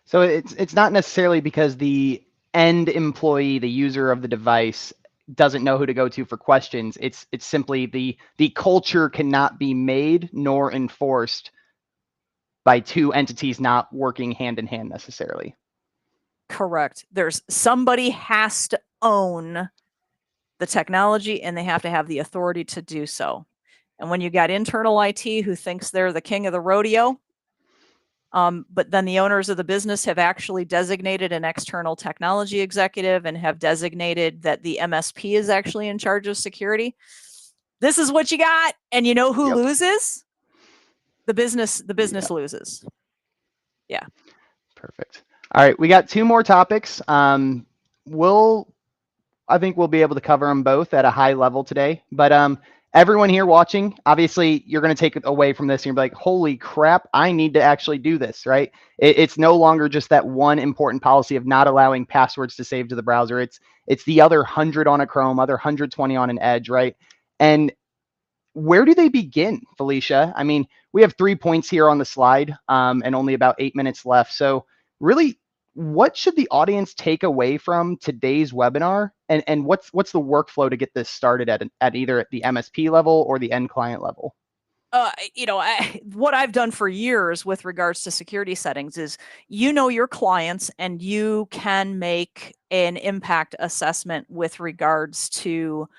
So it's not necessarily because the end employee, the user of the device, doesn't know who to go to for questions. It's simply the culture cannot be made nor enforced by two entities not working hand in hand necessarily. Correct. Somebody has to own the technology and they have to have the authority to do so. And when you got internal IT who thinks they're the king of the rodeo, but then the owners of the business have actually designated an external technology executive and have designated that the MSP is actually in charge of security. This is what you got. And you know who loses? The business loses. Yeah. Perfect. All right. We got two more topics. I think we'll be able to cover them both at a high level today, but everyone here watching, obviously you're going to take it away from this and you're like, holy crap, I need to actually do this, right? It's no longer just that one important policy of not allowing passwords to save to the browser. It's the other 100 on a Chrome, other 120 on an Edge, right? And where do they begin, Felicia? I mean, we have 3 points here on the slide and only about 8 minutes left. So really, what should the audience take away from today's webinar? And what's the workflow to get this started at either at the MSP level or the end client level? What I've done for years with regards to security settings is, your clients and you can make an impact assessment with regards to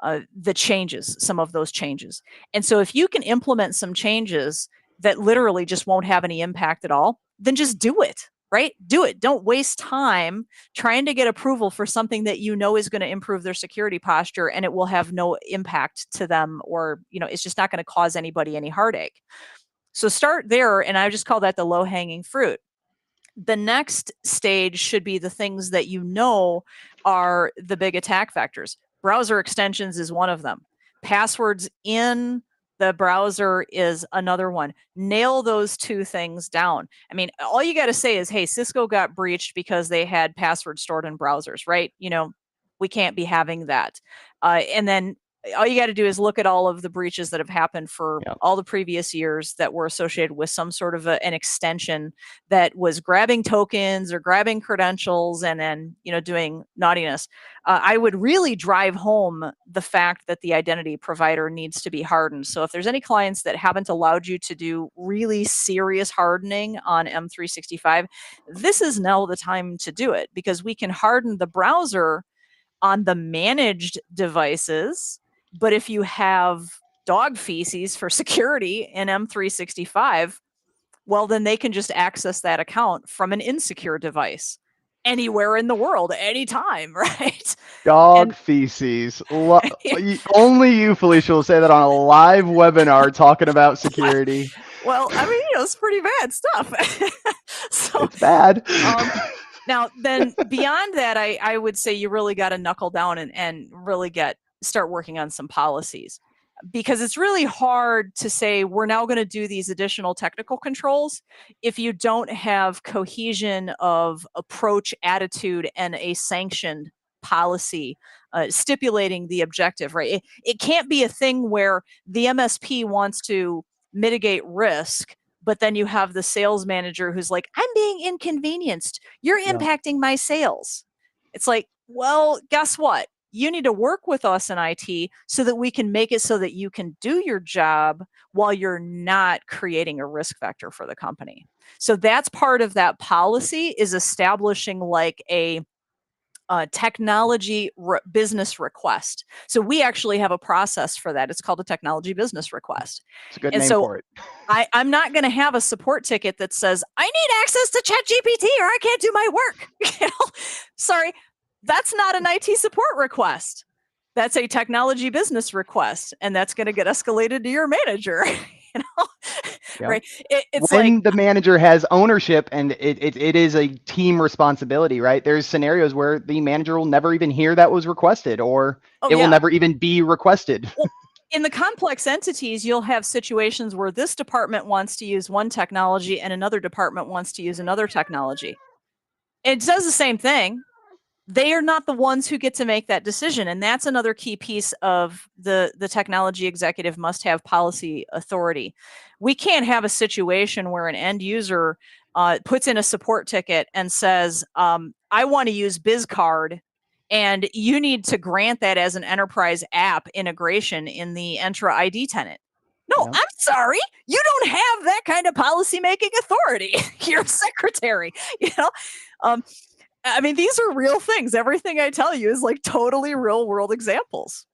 the changes, some of those changes. And so if you can implement some changes that literally just won't have any impact at all, then just do it. Right? Do it. Don't waste time trying to get approval for something that you know is going to improve their security posture and it will have no impact to them, or, it's just not going to cause anybody any heartache. So start there. And I just call that the low hanging fruit. The next stage should be the things that are the big attack vectors. Browser extensions is one of them. Passwords in the browser is another one. Nail those two things down. I mean, all you got to say is, hey, Cisco got breached because they had passwords stored in browsers, right? We can't be having that. And then all you got to do is look at all of the breaches that have happened for all the previous years that were associated with some sort of an extension that was grabbing tokens or grabbing credentials and then, doing naughtiness. I would really drive home the fact that the identity provider needs to be hardened. So if there's any clients that haven't allowed you to do really serious hardening on M365, this is now the time to do it, because we can harden the browser on the managed devices. But if you have dog feces for security in M365, well, then they can just access that account from an insecure device. anywhere in the world, anytime, right? Dog And feces. Only you, Felicia, will say that on a live webinar talking about security. well, I mean, it's pretty bad stuff. So, It's bad. now then beyond that, I would say you really got to knuckle down and really start working on some policies, because it's really hard to say we're now going to do these additional technical controls if you don't have cohesion of approach, attitude, and a sanctioned policy stipulating the objective, right? It can't be a thing where the MSP wants to mitigate risk, but then you have the sales manager who's like, I'm being inconvenienced. You're Yeah. impacting my sales. It's like, well, guess what? You need to work with us in IT so that we can make it so that you can do your job while you're not creating a risk factor for the company. So that's part of that policy, is establishing like a technology business request. So we actually have a process for that. It's called a technology business request. It's a good And name so for it. I'm not going to have a support ticket that says, I need access to ChatGPT or I can't do my work. Sorry, that's not an IT support request. That's a technology business request, and that's going to get escalated to your manager. Yeah. Right? It's when like the manager has ownership, and it is a team responsibility, right? There's scenarios where the manager will never even hear that was requested, or oh it will yeah. never even be requested. Well, in the complex entities, you'll have situations where this department wants to use one technology and another department wants to use another technology. It does the same thing. They are not the ones who get to make that decision, and that's another key piece of the technology executive must have policy authority. We can't have a situation where an end user puts in a support ticket and says, I want to use BizCard, and you need to grant that as an enterprise app integration in the Entra ID tenant. No, Yeah. I'm sorry. You don't have that kind of policy making authority. You're a secretary, I mean, these are real things. Everything I tell you is like totally real world examples.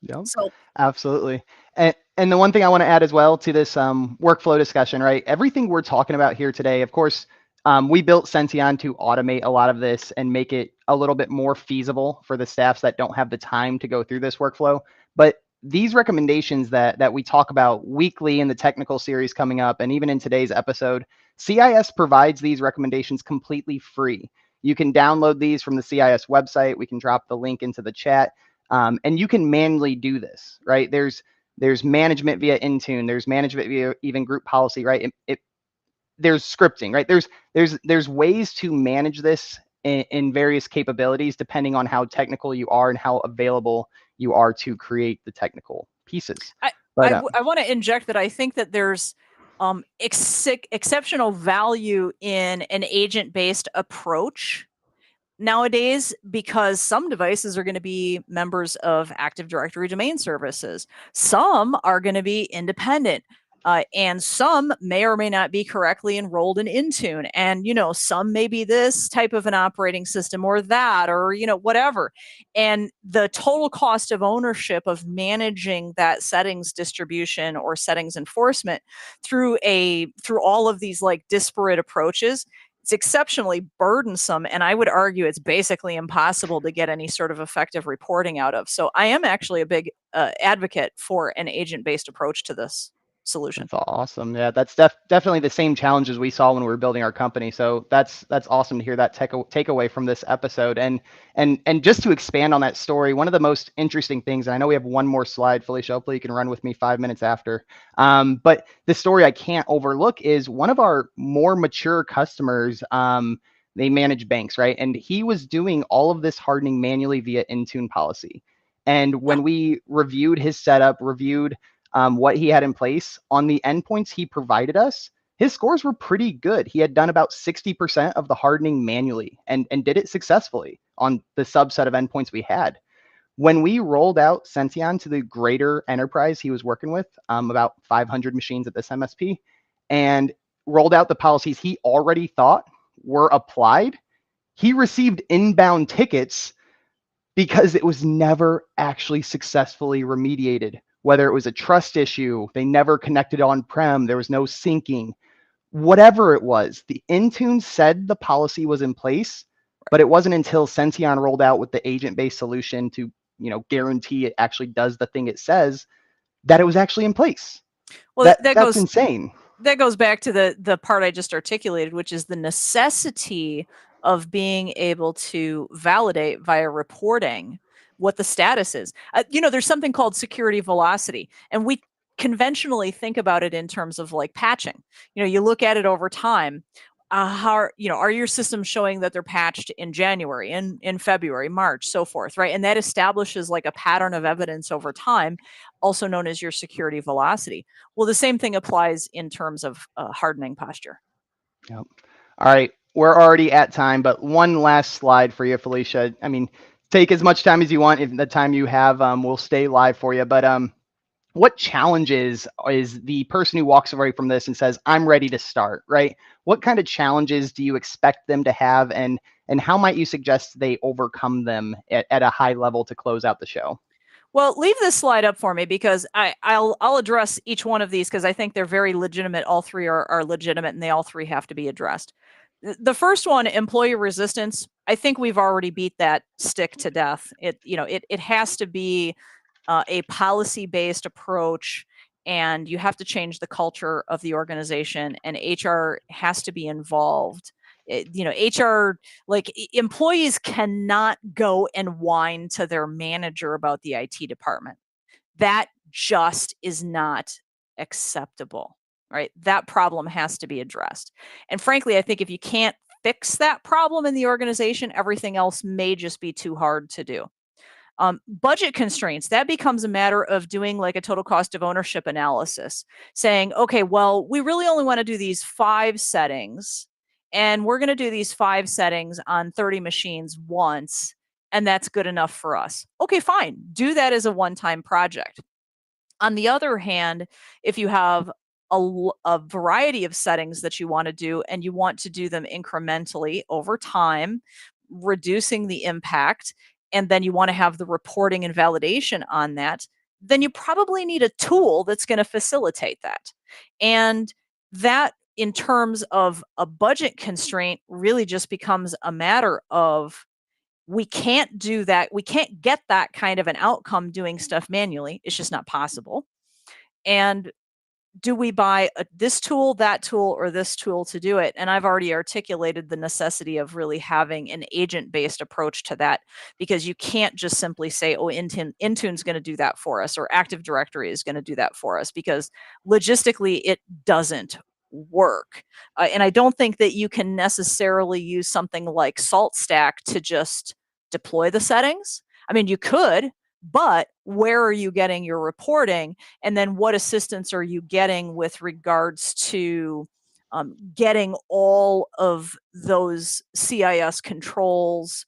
Yeah, So, absolutely. And the one thing I want to add as well to this workflow discussion, right? Everything we're talking about here today, of course, we built Sension to automate a lot of this and make it a little bit more feasible for the staffs that don't have the time to go through this workflow. But these recommendations that we talk about weekly in the technical series coming up, and even in today's episode, CIS provides these recommendations completely free. You can download these from the CIS website. We can drop the link into the chat. And you can manually do this, right? There's management via Intune. There's management via even group policy, right? There's scripting, right? There's ways to manage this in various capabilities depending on how technical you are and how available you are to create the technical pieces. I want to inject that I think that there's exceptional value in an agent-based approach nowadays, because some devices are going to be members of Active Directory domain services. Some are going to be independent. And some may or may not be correctly enrolled in Intune. And, some may be this type of an operating system or that, or, whatever. And the total cost of ownership of managing that settings distribution or settings enforcement through all of these like disparate approaches, it's exceptionally burdensome, and I would argue it's basically impossible to get any sort of effective reporting out of. So I am actually a big advocate for an agent-based approach to this solution. That's awesome. Yeah, that's definitely the same challenges we saw when we were building our company. So that's awesome to hear that takeaway from this episode. And just to expand on that story, one of the most interesting things, and I know we have one more slide, Felicia, hopefully you can run with me 5 minutes after. But the story I can't overlook is one of our more mature customers. They manage banks, right? And he was doing all of this hardening manually via Intune policy. And when we reviewed his setup, what he had in place on the endpoints he provided us, his scores were pretty good. He had done about 60% of the hardening manually and did it successfully on the subset of endpoints we had. When we rolled out Sension to the greater enterprise he was working with, about 500 machines at this MSP, and rolled out the policies he already thought were applied, he received inbound tickets because it was never actually successfully remediated. Whether it was a trust issue, they never connected on-prem, there was no syncing, whatever it was, the Intune said the policy was in place, But it wasn't until Sension rolled out with the agent-based solution to, guarantee it actually does the thing it says, that it was actually in place. Well, That's insane. That goes back to the part I just articulated, which is the necessity of being able to validate via reporting what the status is. There's something called security velocity, and we conventionally think about it in terms of like patching. You look at it over time. How are your systems showing that they're patched in January, in February, March, so forth, right? And that establishes like a pattern of evidence over time, also known as your security velocity. Well, the same thing applies in terms of hardening posture. Yep. All right, we're already at time, but one last slide for you, Felicia. I mean, take as much time as you want. If the time you have, we'll stay live for you. But what challenges is the person who walks away from this and says, I'm ready to start, right? What kind of challenges do you expect them to have, and how might you suggest they overcome them at a high level to close out the show? Well, leave this slide up for me because I'll address each one of these because I think they're very legitimate. All three are legitimate, and they all three have to be addressed. The first one, employee resistance, I think we've already beat that stick to death. It has to be a policy-based approach, and you have to change the culture of the organization, and HR has to be involved. HR, like employees cannot go and whine to their manager about the IT department. That just is not acceptable, right? That problem has to be addressed. And frankly, I think if you can't fix that problem in the organization, everything else may just be too hard to do. Budget constraints, that becomes a matter of doing like a total cost of ownership analysis, saying, okay, well, we really only want to do these 5 settings, and we're going to do these 5 settings on 30 machines once, and that's good enough for us. Okay, fine. Do that as a one-time project. On the other hand, if you have a variety of settings that you want to do and you want to do them incrementally over time, reducing the impact, and then you want to have the reporting and validation on that, then you probably need a tool that's going to facilitate that. And that, in terms of a budget constraint, really just becomes a matter of we can't do that. We can't get that kind of an outcome doing stuff manually. It's just not possible. And do we buy this tool, that tool, or this tool to do it? And I've already articulated the necessity of really having an agent-based approach to that, because you can't just simply say, oh, Intune's going to do that for us, or Active Directory is going to do that for us, because logistically it doesn't work. And I don't think that you can necessarily use something like SaltStack to just deploy the settings. I mean, you could, but where are you getting your reporting? And then what assistance are you getting with regards to getting all of those CIS controls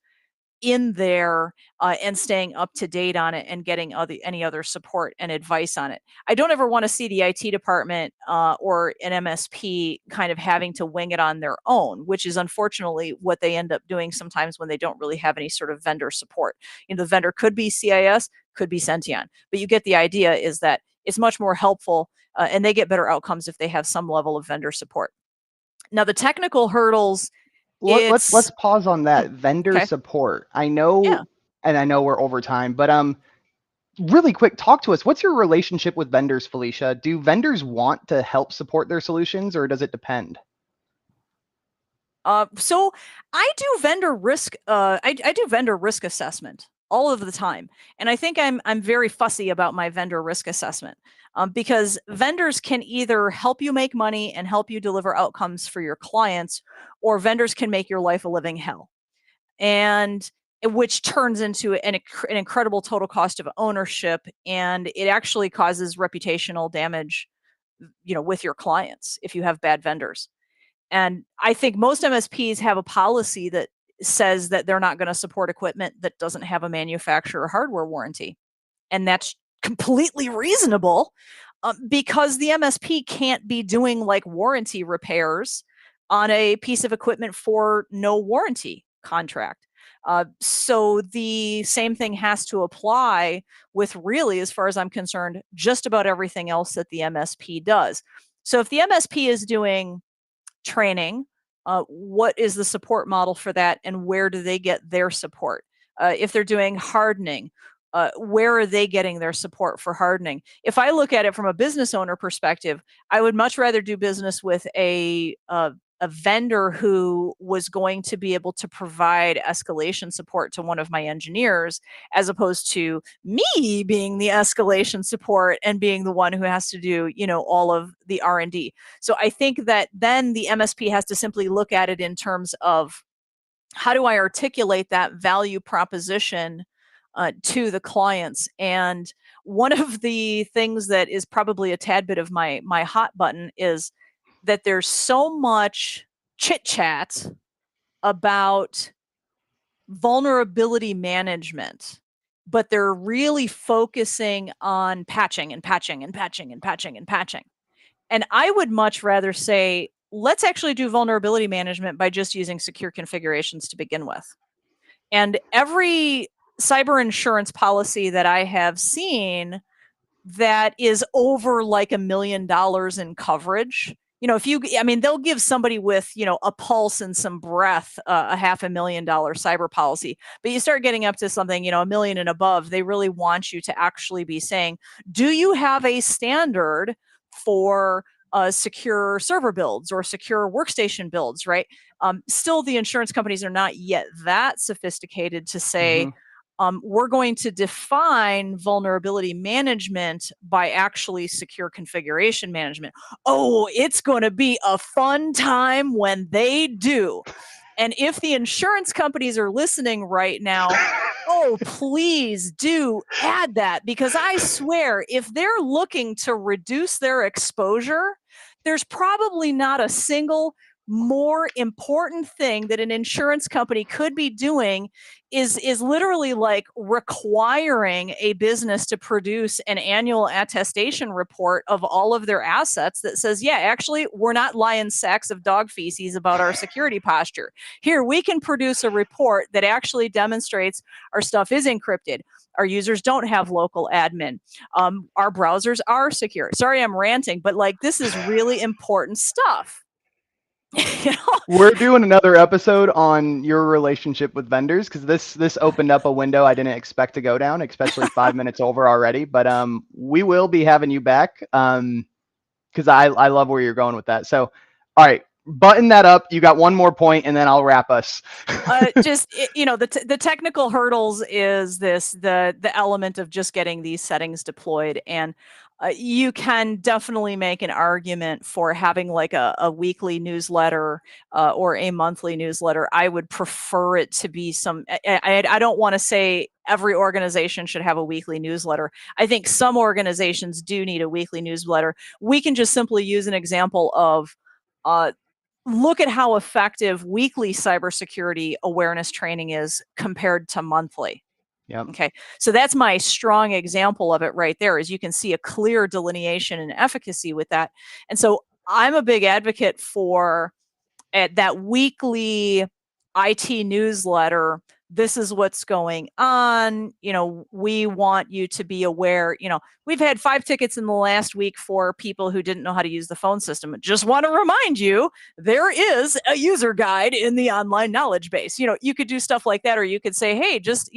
in there and staying up to date on it and getting any other support and advice on it? I don't ever want to see the IT department or an MSP kind of having to wing it on their own, which is unfortunately what they end up doing sometimes when they don't really have any sort of vendor support. The vendor could be CIS, could be Sension, but you get the idea, is that it's much more helpful and they get better outcomes if they have some level of vendor support. Now, the technical hurdles, Let's pause on that. Vendor okay. support. I know, Yeah. and I know we're over time, but really quick, talk to us. What's your relationship with vendors, Felicia? Do vendors want to help support their solutions, or does it depend? So I do vendor risk. I do vendor risk assessment all of the time, and I think I'm very fussy about my vendor risk assessment because vendors can either help you make money and help you deliver outcomes for your clients, or vendors can make your life a living hell, and which turns into an incredible total cost of ownership, and it actually causes reputational damage, with your clients if you have bad vendors. And I think most MSPs have a policy that says that they're not going to support equipment that doesn't have a manufacturer hardware warranty. And that's completely reasonable because the MSP can't be doing like warranty repairs on a piece of equipment for no warranty contract. So the same thing has to apply with, really, as far as I'm concerned, just about everything else that the MSP does. So if the MSP is doing training, what is the support model for that, and where do they get their support? If they're doing hardening, where are they getting their support for hardening? If I look at it from a business owner perspective, I would much rather do business with a vendor who was going to be able to provide escalation support to one of my engineers, as opposed to me being the escalation support and being the one who has to do, all of the R&D. So I think that then the MSP has to simply look at it in terms of, how do I articulate that value proposition to the clients? And one of the things that is probably a tad bit of my hot button is that there's so much chit chat about vulnerability management, but they're really focusing on patching and patching and patching and patching and patching. And I would much rather say, let's actually do vulnerability management by just using secure configurations to begin with. And every cyber insurance policy that I have seen that is over like $1 million in coverage, they'll give somebody with, a pulse and some breath, a $500,000 cyber policy. But you start getting up to something, $1 million and above, they really want you to actually be saying, do you have a standard for secure server builds or secure workstation builds, right? Still, the insurance companies are not yet that sophisticated to say, we're going to define vulnerability management by actually secure configuration management. Oh, it's going to be a fun time when they do. And if the insurance companies are listening right now, oh, please do add that, because I swear, if they're looking to reduce their exposure, there's probably not a single more important thing that an insurance company could be doing is literally like requiring a business to produce an annual attestation report of all of their assets that says, yeah, actually, we're not lying sacks of dog feces about our security posture. Here, we can produce a report that actually demonstrates our stuff is encrypted. Our users don't have local admin. Our browsers are secure. Sorry, I'm ranting, but like, this is really important stuff. We're doing another episode on your relationship with vendors, because this opened up a window I didn't expect to go down, especially 5 minutes over already. But we will be having you back, because I love where you're going with that. So, all right, button that up. You got one more point, and then I'll wrap us. The technical hurdles is the element of just getting these settings deployed. And you can definitely make an argument for having like a weekly newsletter or a monthly newsletter. I would prefer it to be I don't want to say every organization should have a weekly newsletter. I think some organizations do need a weekly newsletter. We can just simply use an example of look at how effective weekly cybersecurity awareness training is compared to monthly. Yep. Okay, so that's my strong example of it right there, is you can see a clear delineation and efficacy with that. And so I'm a big advocate for that weekly IT newsletter. This is what's going on. We want you to be aware. We've had 5 tickets in the last week for people who didn't know how to use the phone system. Just want to remind you, there is a user guide in the online knowledge base. You could do stuff like that, or you could say, hey, just,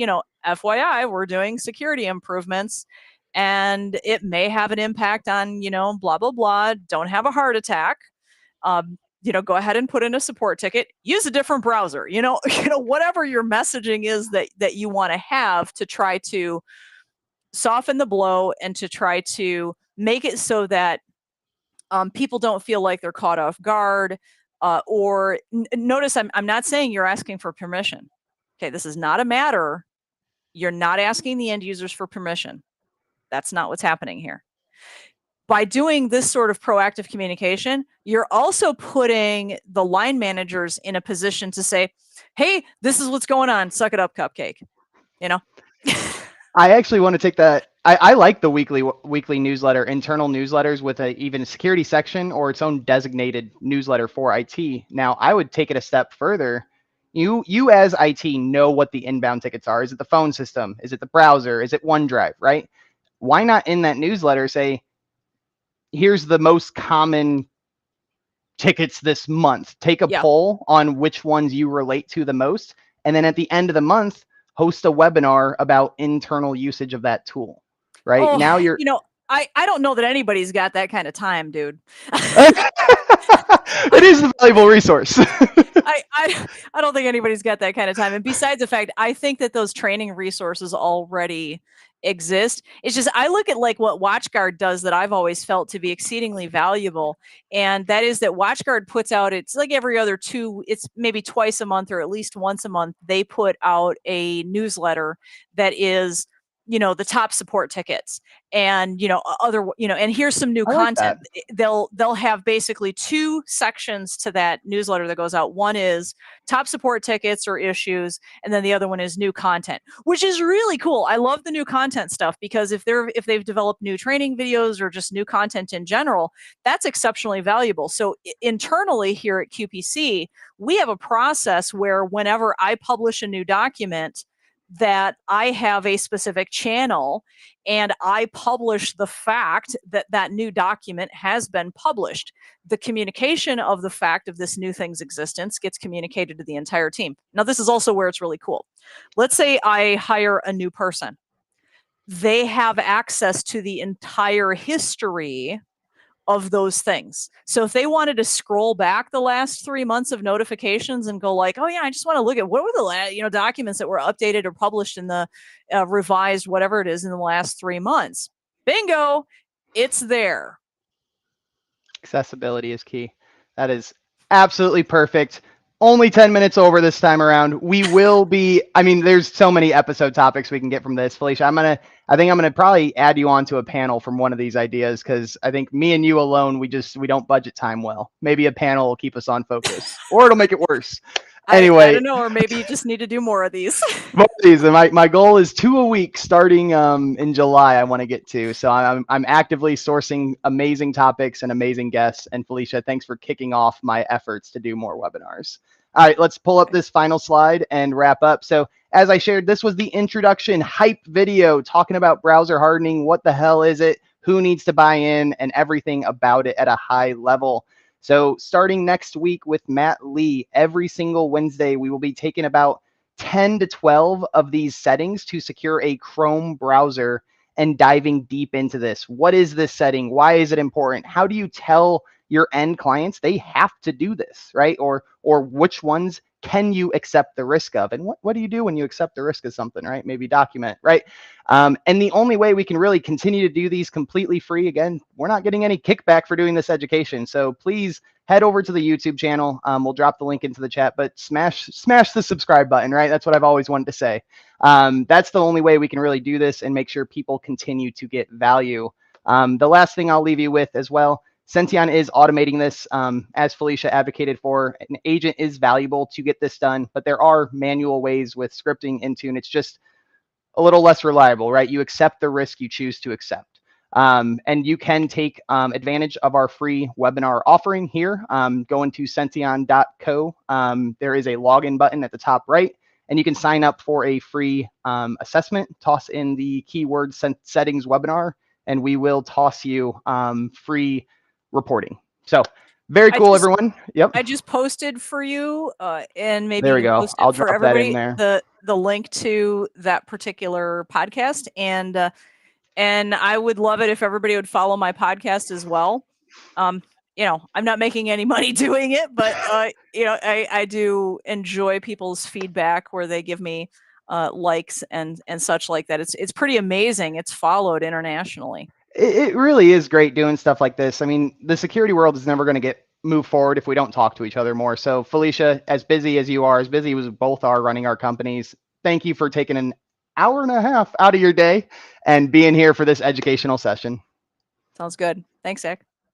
FYI, we're doing security improvements and it may have an impact on, blah, blah, blah. Don't have a heart attack. Go ahead and put in a support ticket, use a different browser, whatever your messaging is that you want to have to try to soften the blow and to try to make it so that people don't feel like they're caught off guard. Or notice I'm not saying you're asking for permission. Okay, this is not a matter. You're not asking the end users for permission. That's not what's happening here. By doing this sort of proactive communication, you're also putting the line managers in a position to say, hey, this is what's going on. Suck it up, cupcake. I actually want to take that. I like the weekly newsletter, internal newsletters with even a security section or its own designated newsletter for IT. Now, I would take it a step further. You as IT know what the inbound tickets are. Is it the phone system? Is it the browser? Is it OneDrive, right? Why not in that newsletter say, here's the most common tickets this month. Take a Yeah. poll on which ones you relate to the most. And then at the end of the month, host a webinar about internal usage of that tool, right? Oh, Now you're, I don't know that anybody's got that kind of time, dude. it is a valuable resource. I don't think anybody's got that kind of time. And besides the fact, I think that those training resources already exist. It's just, I look at like what Watchguard does that I've always felt to be exceedingly valuable. And that is that Watchguard puts out, it's like every other it's maybe twice a month or at least once a month, they put out a newsletter that is, the top support tickets and, other, and here's some new I like content. that. They'll have basically two sections to that newsletter that goes out. One is top support tickets or issues, and then the other one is new content, which is really cool. I love the new content stuff because if they've developed new training videos or just new content in general, that's exceptionally valuable. So internally here at QPC, we have a process where whenever I publish a new document, that I have a specific channel and I publish the fact that that new document has been published. The communication of the fact of this new thing's existence gets communicated to the entire team. Now, this is also where it's really cool. Let's say I hire a new person. They have access to the entire history of those things. So if they wanted to scroll back the last 3 months of notifications and go like, oh yeah, I just want to look at what were the documents that were updated or published in the revised, whatever it is in the last 3 months. Bingo, it's there. Accessibility is key. That is absolutely perfect. Only 10 minutes over this time around. We will be, there's so many episode topics we can get from this. Felicia, I think I'm gonna probably add you onto a panel from one of these ideas because I think me and you alone, we don't budget time well. Maybe a panel will keep us on focus, or it'll make it worse. Anyway, I don't know, or maybe you just need to do more of these. More of these. And my goal is 2 a week starting in July. I want to get to. So I'm actively sourcing amazing topics and amazing guests. And Felicia, thanks for kicking off my efforts to do more webinars. All right, let's pull up this final slide and wrap up. So as I shared, this was the introduction hype video talking about browser hardening. What the hell is it? Who needs to buy in? And everything about it at a high level. So starting next week with Matt Lee, every single Wednesday, we will be taking about 10 to 12 of these settings to secure a Chrome browser and diving deep into this. What is this setting? Why is it important? How do you tell your end clients they have to do this, right? Or which ones can you accept the risk of? And what do you do when you accept the risk of something, right? Maybe document, right? And the only way we can really continue to do these completely free, again, we're not getting any kickback for doing this education. So please head over to the YouTube channel. We'll drop the link into the chat, but smash the subscribe button, right? That's what I've always wanted to say. That's the only way we can really do this and make sure people continue to get value. The last thing I'll leave you with as well, Sention is automating this, as Felicia advocated for. An agent is valuable to get this done, but there are manual ways with scripting Intune. It's just a little less reliable, right? You accept the risk you choose to accept. And you can take advantage of our free webinar offering here. Go into sention.co. There is a login button at the top right, and you can sign up for a free assessment. Toss in the keyword settings webinar, and we will toss you free reporting. So very cool, everyone. Yep. I just posted for you, and maybe there we go. Post I'll for drop everybody that in there. The link to that particular podcast, and I would love it if everybody would follow my podcast as well. I'm not making any money doing it, but I do enjoy people's feedback where they give me likes and such like that. It's pretty amazing. It's followed internationally. It really is great doing stuff like this. The security world is never going to move forward if we don't talk to each other more. So Felicia, as busy as you are, as busy as we both are running our companies, thank you for taking an hour and a half out of your day and being here for this educational session. Sounds good. Thanks, Zach.